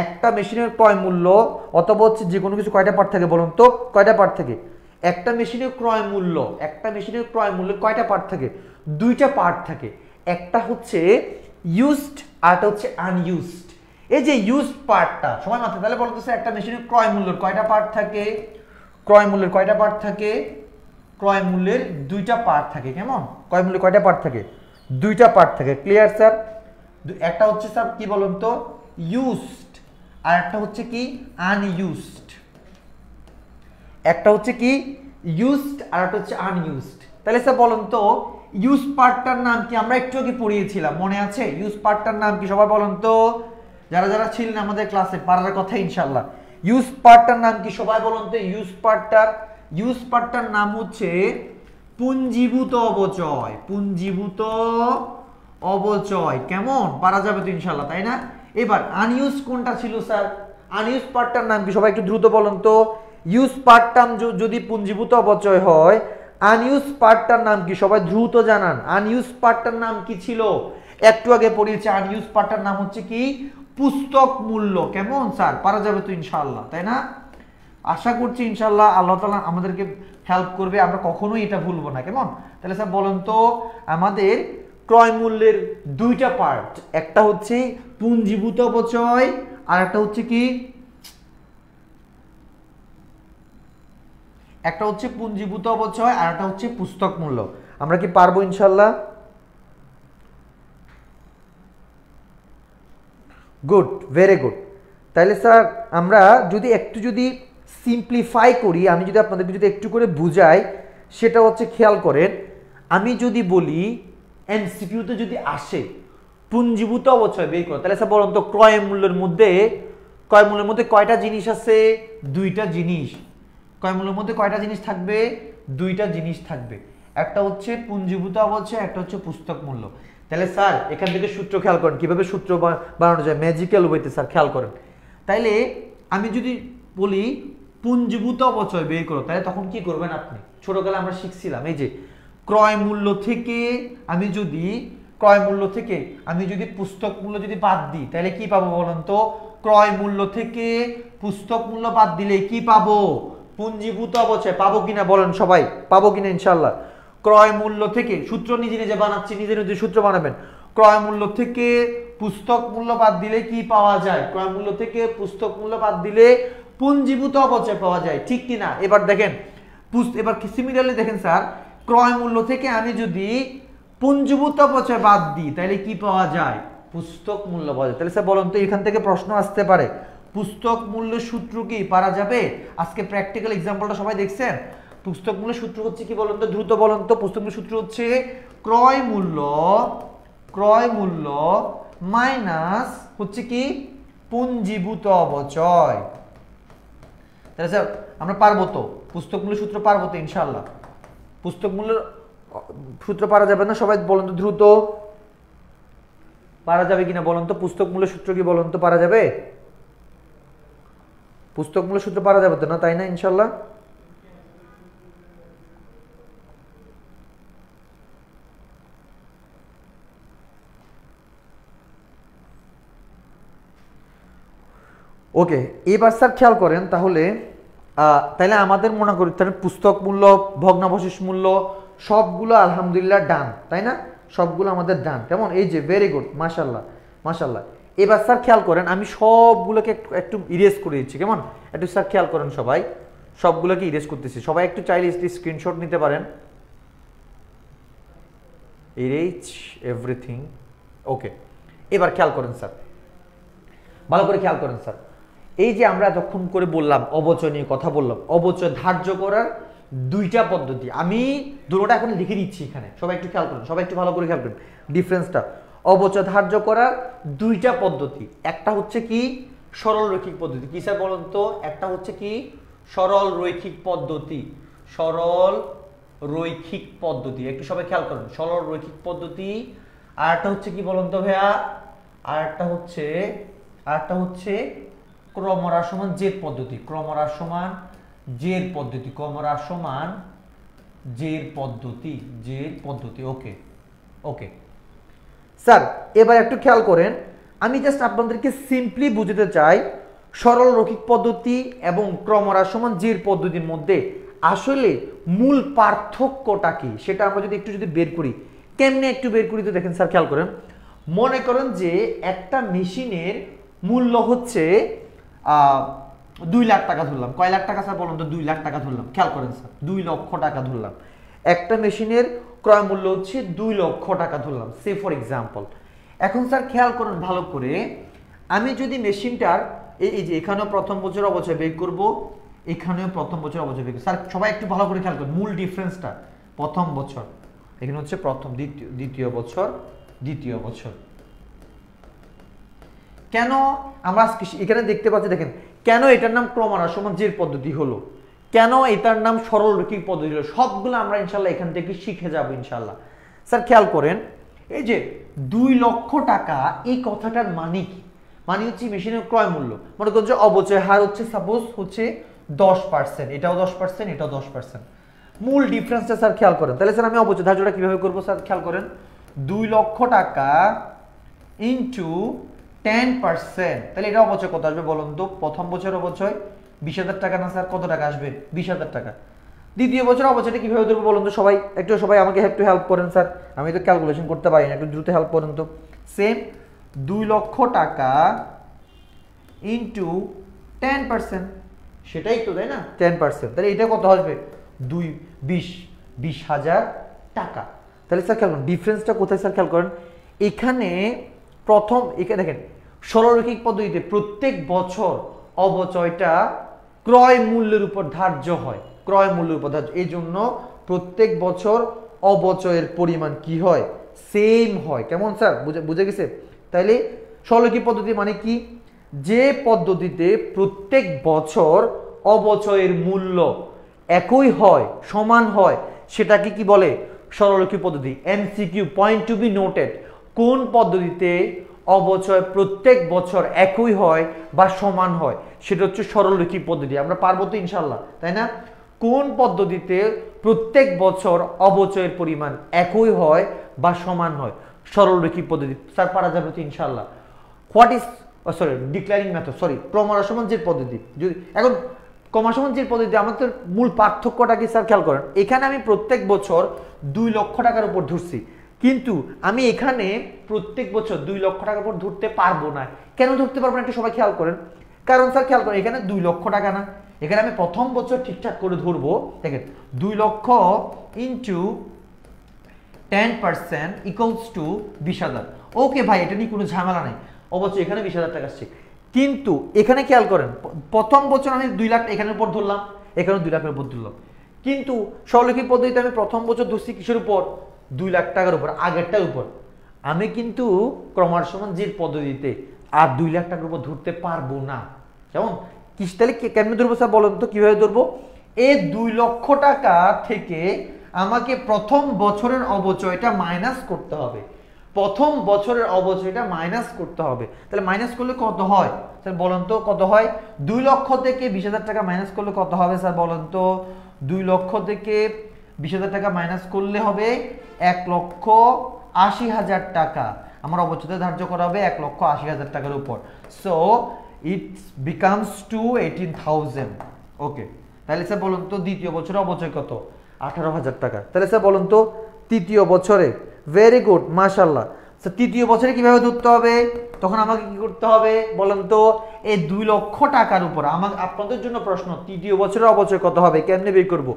একটা মেশিনের ক্রয় মূল্য অথবা হচ্ছে যে কোনো কিছু কয়টা পার্ট থাকে বলুন তো? কয়টা পার্ট থাকে? একটা মেশিনের ক্রয় মূল্য, একটা মেশিনের ক্রয় মূল্যের কয়টা পার্ট থাকে? 2টা পার্ট থাকে। একটা হচ্ছে ইউজড আর একটা হচ্ছে আনইউজড। এই যে ইউজড পার্টটা সবাই মাথায়, তাহলে বলতে একটা মেশিনের ক্রয় মূল্যের কয়টা পার্ট থাকে? ক্রয় মূল্যের কয়টা পার্ট থাকে? ক্রয় মূল্যের 2টা পার্ট থাকে। কেমন? ক্রয় মূল্যের কয়টা পার্ট থাকে? 2টা পার্ট থাকে। Clear sir? একটা হচ্ছে স্যার কি বলুন তো ইউজড, আর একটা হচ্ছে কি আনইউজড। একটা হচ্ছে কি ইউজড আর একটা হচ্ছে আনইউজড। তাহলে স্যার বলুন তো ইউজ পার্টটার নাম কি? আমরা একটু আগে পড়িয়েছিলাম, মনে আছে? ইউজ পার্টটার নাম কি সবাই বলুন তো? যারা যারা ছিলেন আমাদের ক্লাসে পারার কথা ইনশাআল্লাহ। ইউজ পার্টটার নাম কি সবাই বলুন তো? ইউজ পার্টটার নাম হচ্ছে পুঞ্জীভূত অবচয়। পুঞ্জীভূত অবচয়। কেমন? পারা যাবে তো ইনশাআল্লাহ, তাই না? এবার আনইউজ কোনটা ছিল স্যার? আনইউজ পার্টটার নাম কি সবাই একটু দ্রুত বলুন তো? ইউজ পার্টটার যদি পুঞ্জীভূত অবচয় হয়, আনইউজ পার্টটার নাম কি সবাই দ্রুত জানান? আনইউজ পার্টটার নাম কি ছিল? একটু আগে পড়িয়েছি, আনইউজ পার্টটার নাম হচ্ছে কি পুস্তক মূল্য। কেমন স্যার? পারা যাবে তো ইনশাআল্লাহ, তাই না? আশা করছি ইনশাআল্লাহ আল্লাহ তাআলা আমাদেরকে হেল্প করবে, আমরা কখনোই এটা ভুলবো না। কেমন? তাহলে স্যার বলেন তো আমাদের ক্রয় মূল্যের 2টা পার্ট, একটা হচ্ছে পুঞ্জীভূত অবচয় আর একটা হচ্ছে কি একটা হচ্ছে পুঞ্জীভূত অবচয় আর একটা হচ্ছে পুস্তক মূল্য। আমরা কি পারবো ইনশাআল্লাহ? Good, very good. তাহলে স্যার আমরা যদি একটু সিম্পলিফাই করি, আমি যদি আপনাদেরকে যদি একটু করে বুঝাই, সেটা হচ্ছে খেয়াল করেন, আমি যদি বলি এমসিকিউতে যদি আসে পুঞ্জীভূত অবচয় বের করো। তাহলে স্যার বলুন তো ক্রয় মূল্যের মধ্যে কয়টা জিনিস আছে? দুইটা জিনিস। ক্রয় মূল্যের মধ্যে কয়টা জিনিস থাকবে? দুইটা জিনিস থাকবে। একটা হচ্ছে পুঞ্জীভূত অবচয়, একটা হচ্ছে পুস্তক মূল্য। তাহলে স্যার এখান থেকে সূত্র খেয়াল করেন, কিভাবে সূত্র বানানো যায় ম্যাজিক্যাল ওয়েতে স্যার খেয়াল করেন। তাইলে আমি যদি বলি পুঞ্জীভূত অবচয় বের করো, তাহলে তখন কি করবেন আপনি? ছোটবেলায় আমরা শিখছিলাম এই যে ক্রয় মূল্য থেকে আমি যদি পুস্তক মূল্য যদি বাদ দিই, তাহলে কি পাবো বলেন তো? ক্রয় মূল্য থেকে পুস্তক মূল্য বাদ দিলে কি পাবো? পুঞ্জীভূত অবচয়। পাবো কিনা বলেন সবাই? পাবো কিনা ইনশাল্লাহ? ক্রয় মূল্য থেকে, সূত্র নিজে নিজে বানাচ্ছি, নিজে নিজে সূত্র বানাবেন। ক্রয় মূল্য থেকে পুস্তক মূল্য বাদ দিলে কি পাওয়া যায়? ক্রয় মূল্য থেকে পুস্তক মূল্য বাদ দিলে পুঞ্জীভূত অবচয় পাওয়া যায়, ঠিক কিনা? এবার দেখেন, এবার সিমিলারলি দেখেন স্যার, ক্রয় মূল্য থেকে আমি যদি পুঞ্জীভূত অবচয় বাদ দিই, তাহলে কি পাওয়া যায়? পুস্তক মূল্য পাওয়া যায়। তাহলে স্যার বলুন তো, এখান থেকে প্রশ্ন আসতে পারে পুস্তক মূল্যের সূত্র কি পারা যাবে? আজকে প্র্যাকটিক্যাল এক্সাম্পলটা সবাই দেখছেন। পুস্তক মূল্যের সূত্র হচ্ছে কি বলুন তো, দ্রুত বলুন তো। পুস্তক মূল্যের সূত্র হচ্ছে ক্রয় মূল্য মাইনাস হচ্ছে কি পুঞ্জীভূত অবচয়। তাহলে স্যার আমরা পারবো তো? পুস্তক মূল্যের সূত্র পারবো তো ইনশাআল্লাহ? পুস্তক মূল্যের সূত্র পারা যাবে না? সবাই বলুন তো দ্রুত, পারা যাবে কিনা বলুন তো? পুস্তক মূল্যের সূত্র কি বলুন তো, পারা যাবে? পুস্তক মূল্যের সূত্র পারা যাবে তো না, তাই না ইনশাআল্লাহ? ওকে, এবার স্যার খেয়াল করেন তাহলে আমাদের মনে করি তাহলে পুস্তক মূল্য, ভগ্নাবশেষ মূল্য সবগুলো আলহামদুলিল্লাহ ডান, তাই না? সবগুলো আমাদের ডান। কেমন? এই যে ভেরি গুড, মাশাআল্লাহ। এবার স্যার খেয়াল করেন, আমি সবগুলোকে একটু ইরেজ করে দিচ্ছি। কেমন? একটু স্যার খেয়াল করেন, সবাই সবগুলোকে ইরেজ করতেছি। সবাই একটু চাইলে স্ক্রিনশট নিতে পারেন। Erase everything. ওকে, এবার খেয়াল করেন স্যার, ভালো করে খেয়াল করেন স্যার। এই যে আমরা এতক্ষণ করে বললাম, অবচয় নিয়ে কথা বললাম, অবচয় ধার্য করার দুইটা পদ্ধতি। আমি দুটোটা এখন লিখে দিচ্ছি এখানে, সবাই একটু খেয়াল করুন, সবাই একটু ভালো করে খেয়াল করুন ডিফারেন্সটা। অবচয় ধার্য করার দুইটা পদ্ধতি। একটা হচ্ছে কি সরল রৈখিক পদ্ধতি। কি স্যার বলুন তো? একটা হচ্ছে কি সরল রৈখিক পদ্ধতি। সরল রৈখিক পদ্ধতি, একটু সবাই খেয়াল করুন, সরল রৈখিক পদ্ধতি। আর একটা হচ্ছে কি বলুন তো ভাইয়া? আর একটা হচ্ছে ক্রমহ্রাস সমান জের পদ্ধতি। ক্রমহ্রাস সমান জের পদ্ধতি। ওকে স্যার, এবার একটু খেয়াল করেন, আমি জাস্ট আপনাদেরকে সিম্পলি বুঝতে চাই সরল রৈখিক পদ্ধতি এবং ক্রমহ্রাস সমান জের পদ্ধতির মধ্যে আসলে মূল পার্থক্যটা কি, সেটা আমরা যদি বের করি। কেমনে একটু বের করি তো দেখেন স্যার, খেয়াল করেন। মনে করেন যে একটা মেশিনের মূল্য হচ্ছে 2 লাখ টাকা ধরলাম। কয় লাখ টাকা স্যার বলুন তো? 2 লাখ টাকা ধরলাম। খেয়াল করেন স্যার, 2 লক্ষ টাকা ধরলাম। একটা মেশিনের ক্রয় মূল্য হচ্ছে 2 লক্ষ টাকা ধরলাম, সে ফর এক্সাম্পল। এখন স্যার খেয়াল করুন ভালো করে, আমি যদি মেশিনটার এই যে এখানেও প্রথম বছর অবচয় বের করব, এখানেও প্রথম বছর অবচয় বের করব। স্যার সবাই একটু ভালো করে খেয়াল করুন মূল ডিফারেন্সটা। প্রথম বছর, এখানে হচ্ছে প্রথম, দ্বিতীয় বছর। কেন আমরা এখানে দেখতে পাচ্ছি, দেখেন কেন এটার নাম ক্রমহ্রাস সমান জের পদ্ধতি হলো, কেন এটার নাম সরল রৈখিক পদ্ধতি হলো, সবগুলো আমরা ইনশাল্লাহ এখান থেকে শিখে যাব ইনশাল্লাহ। স্যার খেয়াল করেন, এই যে 2 লক্ষ টাকা, এই কথাটার মানে কি? মানে হচ্ছে মেশিনের ক্রয় মূল্য। মনে করুন যে অবচয় হার হচ্ছে সাপোজ হচ্ছে 10%, এটাও 10%, এটাও 10%। মূল ডিফারেন্সটা স্যার খেয়াল করেন। তাহলে স্যার আমি অবচয় ধার্যটা কিভাবে করবো স্যার? খেয়াল করেন, 2 লক্ষ টাকা ইন্টু 10%, তাহলে এটা অবচয় কত আসবে বলুন তো? প্রথম বছর অবচয় 20,000 টাকা না স্যার? কত টাকা আসবে? 20,000 টাকা। দ্বিতীয় বছর অবচয়টা কিভাবে ধরবো বলুন তো? সবাই আমাকে একটু হেল্প করেন স্যার, আমি তো ক্যালকুলেশন করতে পারি না, একটু দ্রুত হেল্প করেন তো। সেম 2 লক্ষ টাকা ইন্টু 10%, সেটাই তো, তাই না? 10%, তাহলে এটা কত আসবে? 20,000 টাকা। তাহলে স্যার খেয়াল করেন ডিফারেন্সটা কোথায় স্যার? খেয়াল করেন এখানে দেখেন সরল রৈখিক পদ্ধতিতে প্রত্যেক বছর অবচয়টা ক্রয় মূল্যের উপর ধার্য হয়, এই জন্য প্রত্যেক বছর অবচয়ের পরিমাণ কি হয়? সেম হয়। কেমন স্যার, বুঝে গেছে? তাইলে সরলরৈখিক পদ্ধতি মানে কি? যে পদ্ধতিতে প্রত্যেক বছর অবচয়ের মূল্য একই হয়, সমান হয়, সেটাকে কি বলে? সরলরৈখিক পদ্ধতি। MCQ, point to be noted. কোন পদ্ধতিতে অবচয় প্রত্যেক বছর একই হয় বা সমান হয়, সেটা হচ্ছে সরলরৈখিক পদ্ধতি। আমরা পারবো তো ইনশাল্লাহ, তাই না? কোন পদ্ধতিতে প্রত্যেক বছর অবচয়ের পরিমাণ একই হয় বা সমান হয়? সরলরৈখিক পদ্ধতি। স্যার পারা যাবে তো ইনশাল্লাহ। হোয়াট ইজ ডিক্লারিং মেথড, ক্রমহ্রাসমান-জের পদ্ধতি। যদি এখন ক্রমহ্রাসমান-জের পদ্ধতি, আমাদের মূল পার্থক্যটা কি স্যার খেয়াল করেন। এখানে আমি প্রত্যেক বছর 2 লক্ষ টাকার উপর ধরছি, কিন্তু আমি এখানে প্রত্যেক বছর 2 লক্ষ টাকার উপর ধরতে পারবো না। কেন ধরতে পারবো না একটু সবাই খেয়াল করেন। কারণ স্যার খেয়াল করেন, এখানে 2 লক্ষ টাকা না, এখানে আমি প্রথম বছর ঠিকঠাক করে ধরবো। দেখেন 2 লক্ষ ইন্টু 10% ইকুয়ালস টু 20,000। ওকে ভাই, এটা নিয়ে কোনো ঝামেলা নেই, অবশ্যই এখানে 20,000 টাকা আসছে। কিন্তু এখানে খেয়াল করেন, প্রথম বছর আমি 2 লাখ এখানের উপর ধরলাম, এখানে 2 লাখের উপর ধরলাম। কিন্তু সরলরৈখিক পদ্ধতিতে আমি প্রথম বছর ধরছি কিসের উপর? 2 লাখ টাকার উপর, আগেরটার উপর। আমি কিন্তু ক্রমহ্রাসমান-জের পদ্ধতিতে আর 2 লাখ টাকার উপর ধরতে পারবো না। যেমন তাহলে কেমনে ধরবো স্যার বলেন তো, কিভাবে ধরবো? এই 2 লক্ষ টাকা থেকে আমাকে প্রথম বছরের অবচয়টা মাইনাস করতে হবে, প্রথম বছরের অবচয়টা মাইনাস করতে হবে। তাহলে মাইনাস করলে কত হয় স্যার বলেন তো, কত হয়? 2 লক্ষ থেকে 20,000 টাকা মাইনাস করলে কত হবে স্যার বলেন তো? 2 লক্ষ থেকে 20,000 টাকা মাইনাস করলে হবে 1,80,000 টাকা। আমার অবচয় ধার্য করা হবে 1,80,000 টাকার উপর। So it becomes to 18,000। Okay, তাহলে স্যার বলুন তো দ্বিতীয় বছরে অবচয় কত? 18,000 টাকা। তাহলে স্যার বলুন তো তৃতীয় বছরে, ভেরি গুড, মাশাআল্লাহ। স্যার তৃতীয় বছরে কিভাবে ধরতে হবে? তখন আমাকে কি করতে হবে বলেন তো? এই 2 লক্ষ টাকার উপর আপনাদের জন্য প্রশ্ন, তৃতীয় বছরের অবচয় কত হবে, কেমনে বের করব?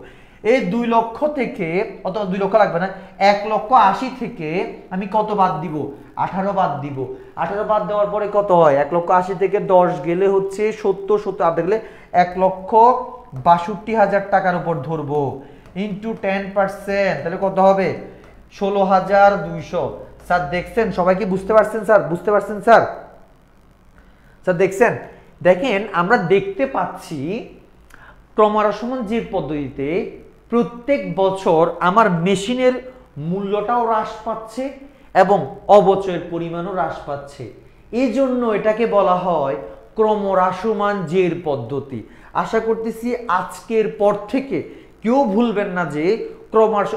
এই 2 লক্ষ থেকে, অথবা 2 লক্ষ লাগবে না, 1,80,000 থেকে আমি কত বাদ দিব? 18 বাদ দিব। 18 বাদ দেওয়ার পরে কত হয়? 1,80,000 থেকে 10 গেলে হচ্ছে 70, 70 আট গেলে 1,62,000 টাকার উপর ধরবো, ইন্টু 10%, তাহলে কত হবে? 16,200। স্যার দেখছেন, সবাই কি বুঝতে পারছেন স্যার? বুঝতে পারছেন স্যার? স্যার দেখছেন? দেখেন আমরা দেখতে পাচ্ছি ক্রমহ্রাসমান-জের পদ্ধতিতে প্রত্যেক বছর আমার মেশিনের মূল্যটাও হ্রাস পাচ্ছে এবং অবচয়ের পরিমাণও হ্রাস পাচ্ছে। এই জন্য এটাকে বলা হয় ক্রমহ্রাসমান-জের পদ্ধতি। আশা করতেছি আজকের পর থেকে কেউ ভুলবেন না যে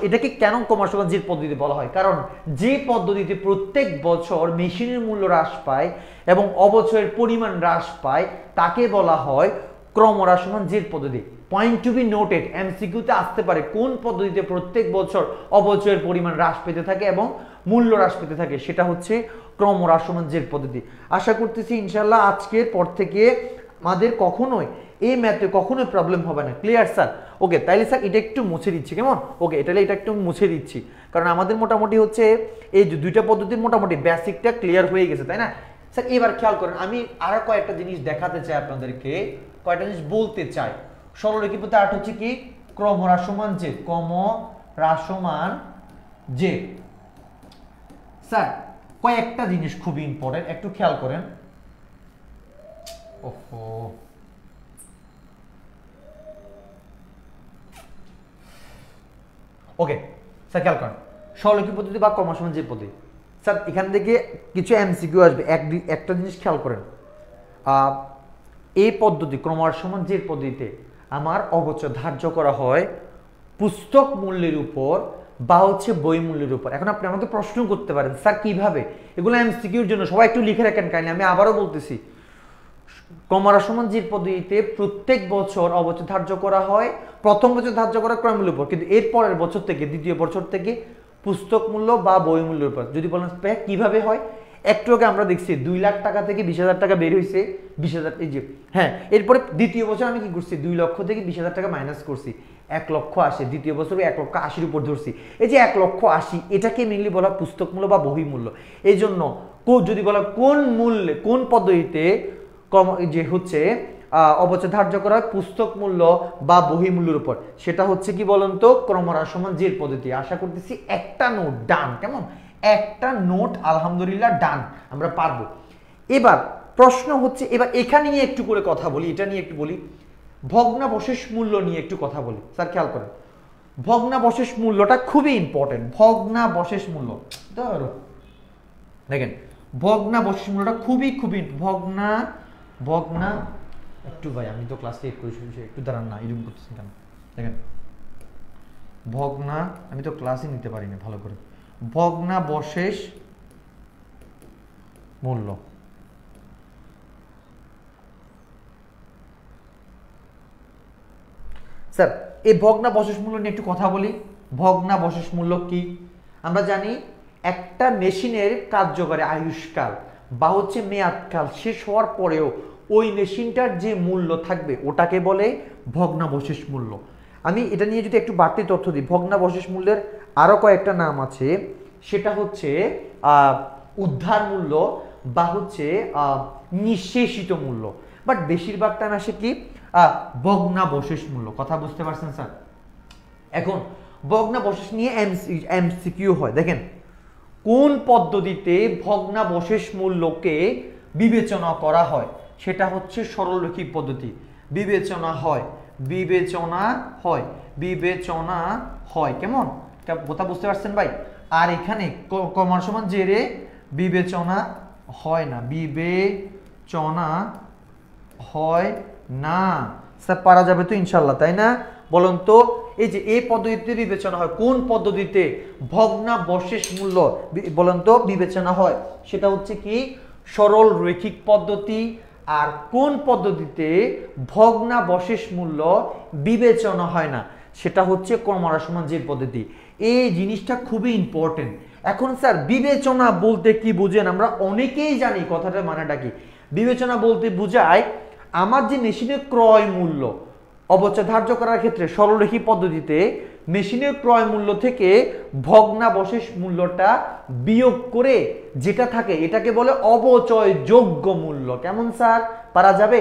এটাকে কেন ক্রমহ্রাসমান-জের পদ্ধতি বলা হয়। কারণ যে পদ্ধতিতে প্রত্যেক বছর মেশিনের মূল্য হ্রাস পায় এবং অবচয়ের পরিমাণ হ্রাস পায়, তাকে বলা হয় ক্রমহ্রাসমান-জের পদ্ধতি। পয়েন্ট টু বি নোটেড, এমসিকিউতে আসতে পারে কোন পদ্ধতিতে প্রত্যেক বছর অবচয়ের পরিমাণ হ্রাস পেতে থাকে এবং মূল্য হ্রাস পেতে থাকে, সেটা হচ্ছে ক্রমহ্রাসমান-জের পদ্ধতি। আশা করতেছি ইনশাআল্লাহ আজকের পর থেকে আমাদের কখনোই এই ম্যাথে কখনোই প্রবলেম হবে না। Clear sir? ওকে, তাইলে স্যার এটা একটু মুছে দিচ্ছি, কেমন? ওকে, তাহলে এটা একটু মুছে দিচ্ছি, কারণ আমাদের মোটামুটি হচ্ছে এই দুইটা পদ্ধতির মোটামুটি বেসিকটা ক্লিয়ার হয়ে গেছে, তাই না স্যার? এবার খেয়াল করেন, আমি আরো কয়েকটা জিনিস দেখাতে চাই আপনাদেরকে, কয়েকটা জিনিস বলতে চাই। সরলরৈখিক পদ্ধতি আরেকটা হচ্ছে কি? ক্রমহ্রাসমান-জের। ক্রমহ্রাসমান-জের স্যার কয়েকটা জিনিস খুবই ইম্পর্টেন্ট, একটু খেয়াল করেন। ওহো, ওকে স্যার খেয়াল করেন, সরলরৈখিক পদ্ধতি বা ক্রমহ্রাসমান-জের পদ্ধতি। স্যার এখান থেকে কিছু এমসিকিউ আসবে, একটা জিনিস খেয়াল করেন। এই পদ্ধতি ক্রমহ্রাসমান-জের পদ্ধতিতে আমার অবচয় ধার্য করা হয় পুস্তক মূল্যের উপর বা হচ্ছে বই মূল্যের উপর। এখন আপনি আমাকে প্রশ্ন করতে পারেন, স্যার কিভাবে? এগুলো এমসিকিউর জন্য, সবাই একটু লিখে রাখেন কাইন্ডলি। আমি আবারও বলতেছি, ক্রমহ্রাসমান-জের পদ্ধতিতে প্রত্যেক বছর অবচয় ধার্য করা হয়, প্রথম বছর ধার্য করা ক্রয় মূল্যের উপর, কিন্তু এর পরের বছর থেকে, দ্বিতীয় বছর থেকে পুস্তক মূল্য বা বই মূল্যের উপর। যদি বলেন কিভাবে হয়, একটু আগে আমরা দেখছি 2 লাখ টাকা থেকে 20,000 টাকা বের হয়েছে, 20,000, এই যে হ্যাঁ, এরপরে দ্বিতীয় বছর আমি কি করছি? 2 লক্ষ থেকে 20,000 টাকা মাইনাস করছি, 1,80,000। দ্বিতীয় বছরে 1,80,000 উপর ধরছি। এই যে 1,80,000, এটাকে মেনলি বলা পুস্তক মূল্য বা বহি মূল্য। এই জন্য যদি বলা কোন মূল্যে, কোন পদ্ধতিতে যে হচ্ছে অবচয় ধার্য করা হয় পুস্তক মূল্য বা বহি মূল্যের উপর, সেটা হচ্ছে কি বলেন তো? ক্রমহ্রাসমান-জের পদ্ধতি। আশা করতেছি একটা নোট ডান, কেমন? একটা নোট আলহামদুলিল্লাহ ডান, আমরা পারবো। এবার প্রশ্ন হচ্ছে, এবার এখানে নিয়ে একটু করে কথা বলি, এটা নিয়ে একটু বলি, ভগ্নাবশেষ মূল্য নিয়ে একটু কথা বলি। স্যার খেয়াল করেন, ভগ্নাবশেষ মূল্যটা খুবই ইম্পর্টেন্ট। ভগ্নাবশেষ মূল্য ধরো দেখেন, ভগ্নাবশেষ মূল্যটা খুবই খুবই ভগ্না একটু ভাই আমি তো ক্লাস 8 করেছি, একটু দাঁড়ান না, এরকম করতেছেন কেন? দেখেন আমি তো ক্লাসই নিতে পারি না ভালো করে। ভগ্নাবশেষ মূল্য, স্যার এই ভগ্নাবশেষ মূল্য নিয়ে একটু কথা বলি। ভগ্নাবশেষ মূল্য কি? আমরা জানি একটা মেশিনের কার্যকরী আয়ুষ্কাল বা হচ্ছে মেয়াদকাল শেষ হওয়ার পরেও ওই মেশিনটার যে মূল্য থাকবে ওটাকে বলে ভগ্নাবশেষ মূল্য। আমি এটা নিয়ে যদি একটু বাড়তি তথ্য দিই, ভগ্নাবশেষ মূল্যের আরো কয়েকটা নাম আছে, সেটা হচ্ছে উদ্ধার মূল্য বা হচ্ছে নিঃশেষিত মূল্য, বাট বেশিরভাগ টাইম আসে কি ভগ্নাবশেষ মূল্য। কথা বুঝতে পারছেন স্যার? এখন ভগ্নাবশেষ নিয়ে এমসিকিউ হয়। দেখেন কোন পদ্ধতিতে ভগ্নাবশেষ মূল্যকে বিবেচনা করা হয়, সেটা হচ্ছে সরলরৈখিক পদ্ধতি। বিবেচনা হয় কেমন? কথা বুঝতে পারছেন ভাই? আর এখানে কমার সমান জেরে বিবেচনা হয় না, বিবেচনা হয় না। স্যার পারা যাবে তো ইনশাল্লাহ, তাই না? বলুন তো, এই যে এই পদ্ধতিতে বিবেচনা হয়, কোন পদ্ধতিতে ভগ্নাবশেষ মূল্য বলুন তো বিবেচনা হয়? সেটা হচ্ছে কি সরল রৈখিক পদ্ধতি। আর কোন পদ্ধতিতে ভগ্নাবশেষ মূল্য বিবেচনা হয় না, সেটা হচ্ছে ক্রমহ্রাস সমান জের পদ্ধতি। এই জিনিসটা খুবই ইম্পর্টেন্ট। এখন স্যার বিবেচনা বলতে কি বুঝেন? আমরা অনেকেই জানি কথাটার মানেটা কি। বিবেচনা বলতে বোঝায় আমার যে মেশিনের ক্রয় মূল্য অবচয় ধার্য করার ক্ষেত্রে সরলরৈখিক পদ্ধতিতে মেশিনের ক্রয় মূল্য থেকে ভগ্নাবশেষ মূল্যটা বিয়োগ করে যেটা থাকে এটাকে বলে অবচয়যোগ্য মূল্য। কেমন স্যার? পারা যাবে?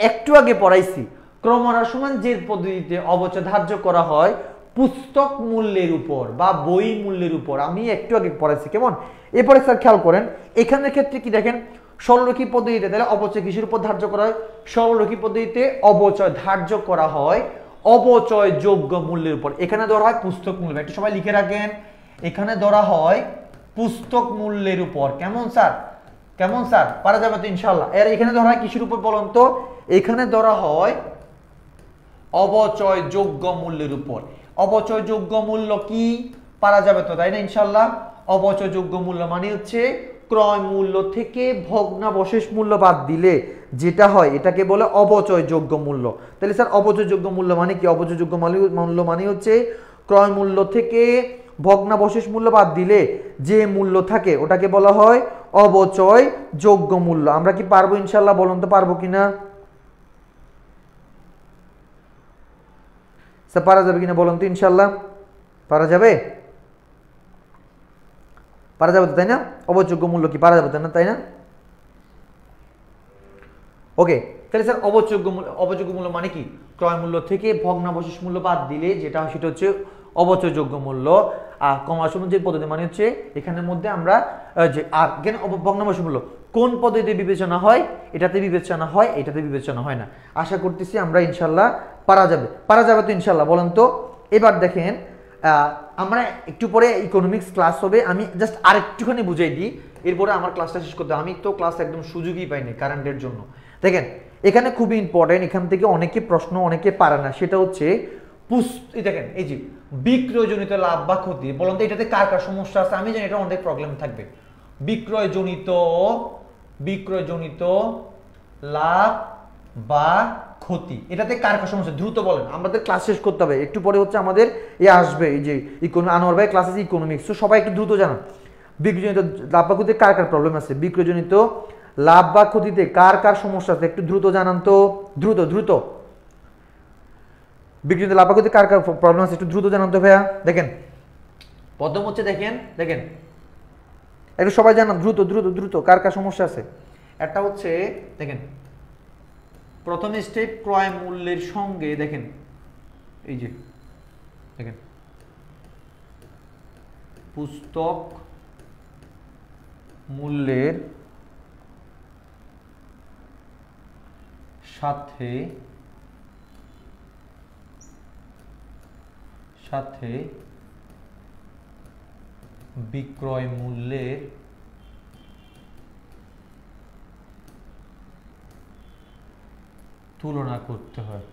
একটু আগে পড়াইছি ক্রমহ্রাস সমান জের পদ্ধতিতে অবচয় ধার্য করা হয় পুস্তক মূল্যের উপর বা বই মূল্যের উপর, আমি একটু আগে পড়াইছি। কেমন? এরপরে স্যার খেয়াল করেন এখানের ক্ষেত্রে কি দেখেন, সরলরৈখিক পদ্ধতিতে তাহলে অবচয় কিসের উপর ধার্য করা হয়? সরলরৈখিক পদ্ধতিতে অবচয় ধার্য করা হয় অবচয়যোগ্য মূল্যের উপর। এখানে ধরা হয় পুস্তক মূল্য, একটু সবাই লিখে রাখেন, এখানে ধরা হয় পুস্তক মূল্যের উপর। কেমন স্যার? কেমন স্যার? পারা যাবে তো ইনশাল্লাহ? এর এখানে ধরা হয় কিসের উপর বলুন তো? এখানে ধরা হয় অবচয়যোগ্য মূল্যের উপর। অবচয়যোগ্য মূল্য কি? পারা যাবে তো, তাই না ইনশাল্লাহ? অবচয়যোগ্য মূল্য মানে হচ্ছে ক্রয় মূল্য থেকে ভগ্নাবশেষ মূল্য বাদ দিলে যেটা হয় এটাকে বলে অবচয়যোগ্য মূল্য। তাহলে স্যার অবচয়যোগ্য মূল্য মানে কি? অবচয়যোগ্য মূল্য মানে হচ্ছে ক্রয় মূল্য থেকে ভগ্নাবশেষ মূল্য বাদ দিলে যে মূল্য থাকে ওটাকে বলা হয় অবচয়যোগ্য মূল্য। আমরা কি পারবো ইনশাল্লাহ? বলুন তো পারবো কিনা? স্যার পারা যাবে কিনা বলুন তো ইনশাল্লাহ? পারা যাবে? পারা যাবে তো, তাই না? অবচয়যোগ্য মূল্য কি পারা যাবে তাই না? ওকে, তাহলে স্যার অবচয়যোগ্য মূল্য মানে কি? ক্রয় মূল্য থেকে ভগ্নাবশেষ মূল্য বাদ দিলে যেটা হয় সেটা হচ্ছে অবচয়যোগ্য মূল্য। আর ক্রমহ্রাস সমান জের পদ্ধতি মানে হচ্ছে এখানের মধ্যে আমরা যে আর কেন ভগ্নাবশেষ মূল্য কোন পদ্ধতিতে বিবেচনা হয়? এটাতে বিবেচনা হয়, এটাতে বিবেচনা হয় না। আশা করতেছি আমরা ইনশাল্লাহ পারা যাবে। পারা যাবে তো ইনশাল্লাহ? বলেন তো। এবার দেখেন আমরা একটু পরে ইকোনমিক্স ক্লাস হবে, আমি জাস্ট আরেকটুখানি বুঝাই দিই, এরপরে আমার ক্লাসটা শেষ করতে। আমি তো ক্লাস একদম সুযোগই পাইনি কারেন্টের জন্য। দেখেন এখানে খুবই ইম্পর্টেন্ট, এখান থেকে অনেকে প্রশ্ন অনেকে পারে না, সেটা হচ্ছে দেখেন এই যে বিক্রয়জনিত লাভ বা ক্ষতি, বলুন তো এটাতে কার কার সমস্যা আছে? আমি জানি এটা অনেক প্রবলেম থাকবে। বিক্রয়জনিত লাভ বা ক্ষতি, এটাতে কার কার সমস্যা দ্রুত বলেন, আমাদের ক্লাস শেষ করতে হবে। একটু পরে হচ্ছে আমাদের আসবে এই যে আনোয়ার ভাই ক্লাস আছে ইকোনমিক্স, তো সবাই একটু দ্রুত জানান বিক্রয়জনিত লাভ বা ক্ষতিতে কার কার প্রবলেম আছে? বিক্রয়জনিত লাভ বা ক্ষতিতে কার কার সমস্যা আছে? একটু দ্রুত জানান তো, দ্রুত। বিক্রয়জনিত লাভ বা ক্ষতিতে কার কার প্রবলেম আছে? একটু দ্রুত জানান তো ভাইয়া। দেখেন প্রথম হচ্ছে দেখেন একটু সবাই জানান দ্রুত কার কার সমস্যা আছে? একটা হচ্ছে দেখেন প্রথম স্টেপ ক্রয় মূল্যের সঙ্গে দেখেন এই যে দেখেন পুস্তক মূল্যের সাথে বিক্রয় মূল্যের তুলনা করতে হয়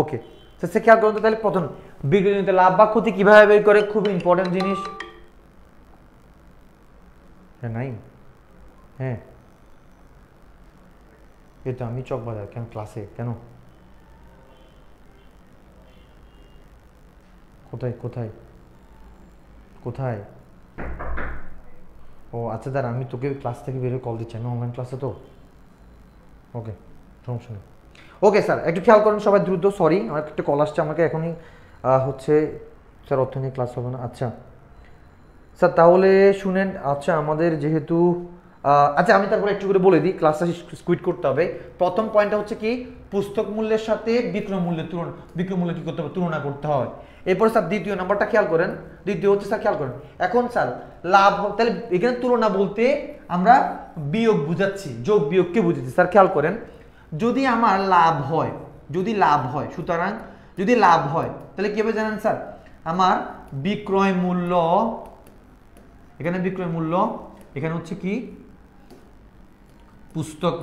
ওকে, সে খেয়াল করুন তো। তাহলে প্রথম বিক্রয়জনিত লাভ বা ক্ষতি কিভাবে বের করে, খুব ইম্পর্টেন্ট জিনিস। নাই হ্যাঁ, এই তো আমি চকবাজার কেন ক্লাসে কেন, কোথায় কোথায় কোথায়? ও আচ্ছা দাঁড়া, আমি তোকে ক্লাস থেকে বেরিয়ে কল দিচ্ছি, আমি অনলাইন ক্লাসে তো। ওকে, সমস্যা নেই। ওকে স্যার, একটু খেয়াল করুন সবাই দ্রুত। সরি, আমার একটা কল আসছে আমাকে এখনই। হচ্ছে স্যার অর্থনীতি ক্লাস হবে না। আচ্ছা স্যার তাহলে শুনেন, আচ্ছা আমাদের যেহেতু আচ্ছা আমি তারপরে একটু করে বলে দিই, ক্লাসটা স্কুইট করতে হবে। প্রথম পয়েন্টটা হচ্ছে কি, পুস্তক মূল্যের সাথে বিক্রয় মূল্য কি করতে হবে, তুলনা করতে হয়। এরপরে স্যার দ্বিতীয় নাম্বারটা খেয়াল করেন, দ্বিতীয় হচ্ছে স্যার খেয়াল করেন, এখন স্যার লাভ, তাহলে এখানে তুলনা বলতে আমরা বিয়োগ বুঝাচ্ছি, যোগ বিয়োগকে বুঝাচ্ছি। স্যার খেয়াল করেন, যদি আমার লাভ হয়, সুতরাং যদি লাভ হয় তাহলে কি হবে জানেন স্যার, আমার বিক্রয় মূল্য, এখানে বিক্রয় মূল্য, এখানে হচ্ছে কি পুস্তক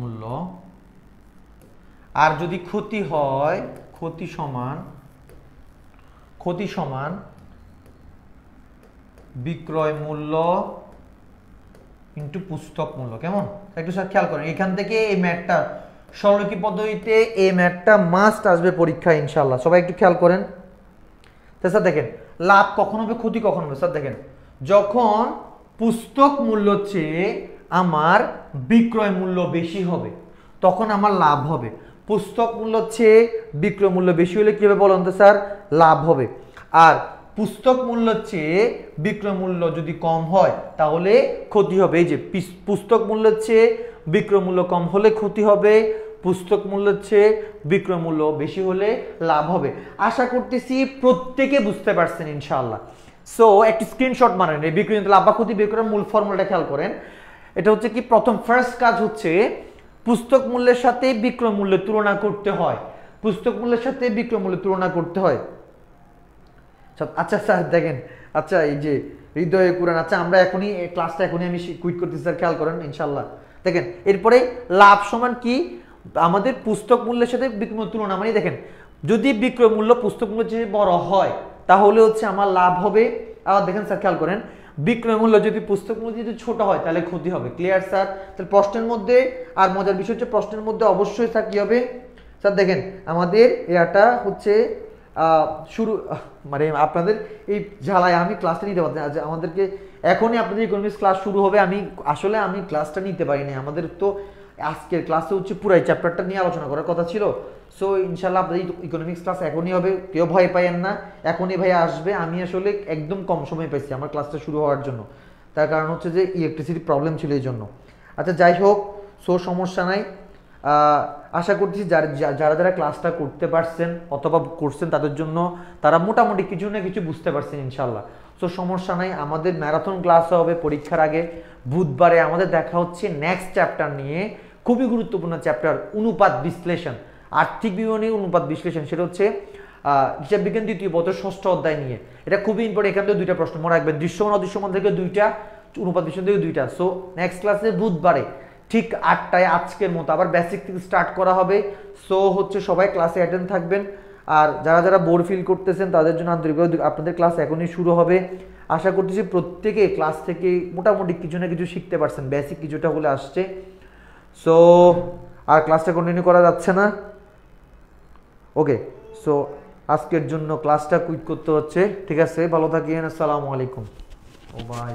মূল্য, আর যদি ক্ষতি হয়, ক্ষতি সমান বিক্রয় মূল্য ইন্টু পুস্তক মূল্য। কেমন? একটু স্যার খেয়াল করেন, এখান থেকে এই ম্যাথটা সরলরৈখিক পদ্ধতিতে এই ম্যাথটা মাস্ট আসবে পরীক্ষায় ইনশাআল্লাহ। সবাই একটু খেয়াল করেন। তো স্যার দেখেন, লাভ কখন হবে, ক্ষতি কখন হবে? স্যার দেখেন, যখন পুস্তক মূল্য চেয়ে আমার বিক্রয় মূল্য বেশি হবে তখন আমার লাভ হবে। পুস্তক মূল্য চেয়ে বিক্রয় মূল্য বেশি হলে কি হবে বলুন তো স্যার, লাভ হবে। আর পুস্তক মূল্য চেয়ে বিক্রয় মূল্য যদি কম হয় তাহলে ক্ষতি হবে। এই যে পুস্তক মূল্য চেয়ে বিক্রয় মূল্য কম হলে ক্ষতি হবে, পুস্তক মূল্যের চেয়ে বিক্রয় মূল্য বেশি হলে লাভ হবে। আশা করতেছি প্রত্যেকে বুঝতে পারছেন ইনশাআল্লাহ। সো একটি স্ক্রিনশট মারেন, এই বিক্রয়জনিত লাভ বা ক্ষতি বের করার মূল ফর্মুলাটা খেয়াল করেন। এটা হচ্ছে কি, প্রথম ফার্স্ট কাজ হচ্ছে পুস্তক মূল্যের সাথে বিক্রয় মূল্যের তুলনা করতে হয়, আচ্ছা স্যার দেখেন, আচ্ছা এই যে হৃদয়ে কুরআন, আচ্ছা আমরা এখনই ক্লাসটা আমি কুইট করতেছি স্যার, খেয়াল করেন ইনশাআল্লাহ। দেখেন এরপরে লাভ সমান কি, আমাদের পুস্তক মূল্যের সাথে বিক্রয় মূল্য তুলনা, মানে দেখেন যদি বিক্রয় মূল্য পুস্তক মূল্যের চেয়ে বড় হয় তাহলে হচ্ছে আমার লাভ হবে। আবার দেখেন স্যার খেয়াল করেন, বিক্রয় মূল্য যদি পুস্তক মূল্য যদি ছোট হয় তাহলে ক্ষতি হবে। Clear sir? তাহলে প্রশ্নের মধ্যে, আর মজার বিষয় হচ্ছে প্রশ্নের মধ্যে অবশ্যই স্যার কি হবে স্যার, দেখেন আমাদের এটা হচ্ছে শুরু, মানে আপনাদের এই ঝালায় আমি ক্লাসটা নিতে পারছি, আমাদেরকে এখনই আপনাদের ইকোনমিক্স ক্লাস শুরু হবে। আমি ক্লাসটা নিতে পারিনি, আমাদের তো আজকের ক্লাসে হচ্ছে পুরাই চ্যাপ্টারটা নিয়ে আলোচনা করার কথা ছিল। সো ইনশাল্লাহ আপনাদের ইকোনমিক্স ক্লাস এখনই হবে, কেউ ভয় পাইয়েন না, এখনই ভাইয়া আসবে। আমি আসলে একদম কম সময় পাইছি আমার ক্লাসটা শুরু হওয়ার জন্য, তার কারণ হচ্ছে যে ইলেকট্রিসিটি প্রবলেম ছিল এই জন্য। আচ্ছা যাই হোক, সো সমস্যা নাই। আশা করছি যারা ক্লাসটা করতে পারছেন অথবা করছেন তাদের জন্য তারা মোটামুটি কিছু না কিছু বুঝতে পারছেন ইনশাল্লাহ। সো সমস্যা নাই, আমাদের ম্যারাথন ক্লাস হবে পরীক্ষার আগে বুধবারে। আমাদের দেখা হচ্ছে নেক্সট চ্যাপ্টার নিয়ে, খুবই গুরুত্বপূর্ণ চ্যাপ্টার, অনুপাত বিশ্লেষণ, আর্থিক বিবরণী অনুপাত বিশ্লেষণ। সেটা হচ্ছে হিসাব বিজ্ঞান দ্বিতীয় পত্র 6ষ্ঠ অধ্যায় নিয়ে। এটা খুবই ইম্পর্টেন্ট, এখান থেকে 2টা প্রশ্ন মনে রাখবেন, দৃশ্যমান অদৃশ্যমান থেকে 2টা, অনুপাত বিশ্লেষণ থেকে 2টা। সো নেক্সট ক্লাসে বুধবারে ঠিক 8টায় আজকের মতো আবার বেসিক থেকে স্টার্ট করা হবে। সো হচ্ছে সবাই ক্লাসে অ্যাটেন্ড থাকবেন। আর যারা বোর ফিল করতেছেন তাদের জন্য আন্তরিকভাবে, আপনাদের ক্লাস এখনই শুরু হবে। আশা করতেছি প্রত্যেকে ক্লাস থেকে মোটামুটি কিছু না কিছু শিখতে পারছেন, বেসিক কিছুটা হলে আসছে। সো আর ক্লাসটা কন্টিনিউ করা যাচ্ছে না। ওকে, সো আজকের জন্য ক্লাসটা কুইট করতে হচ্ছে। ঠিক আছে, ভালো থাকেন, আসসালামু আলাইকুম। ও ভাই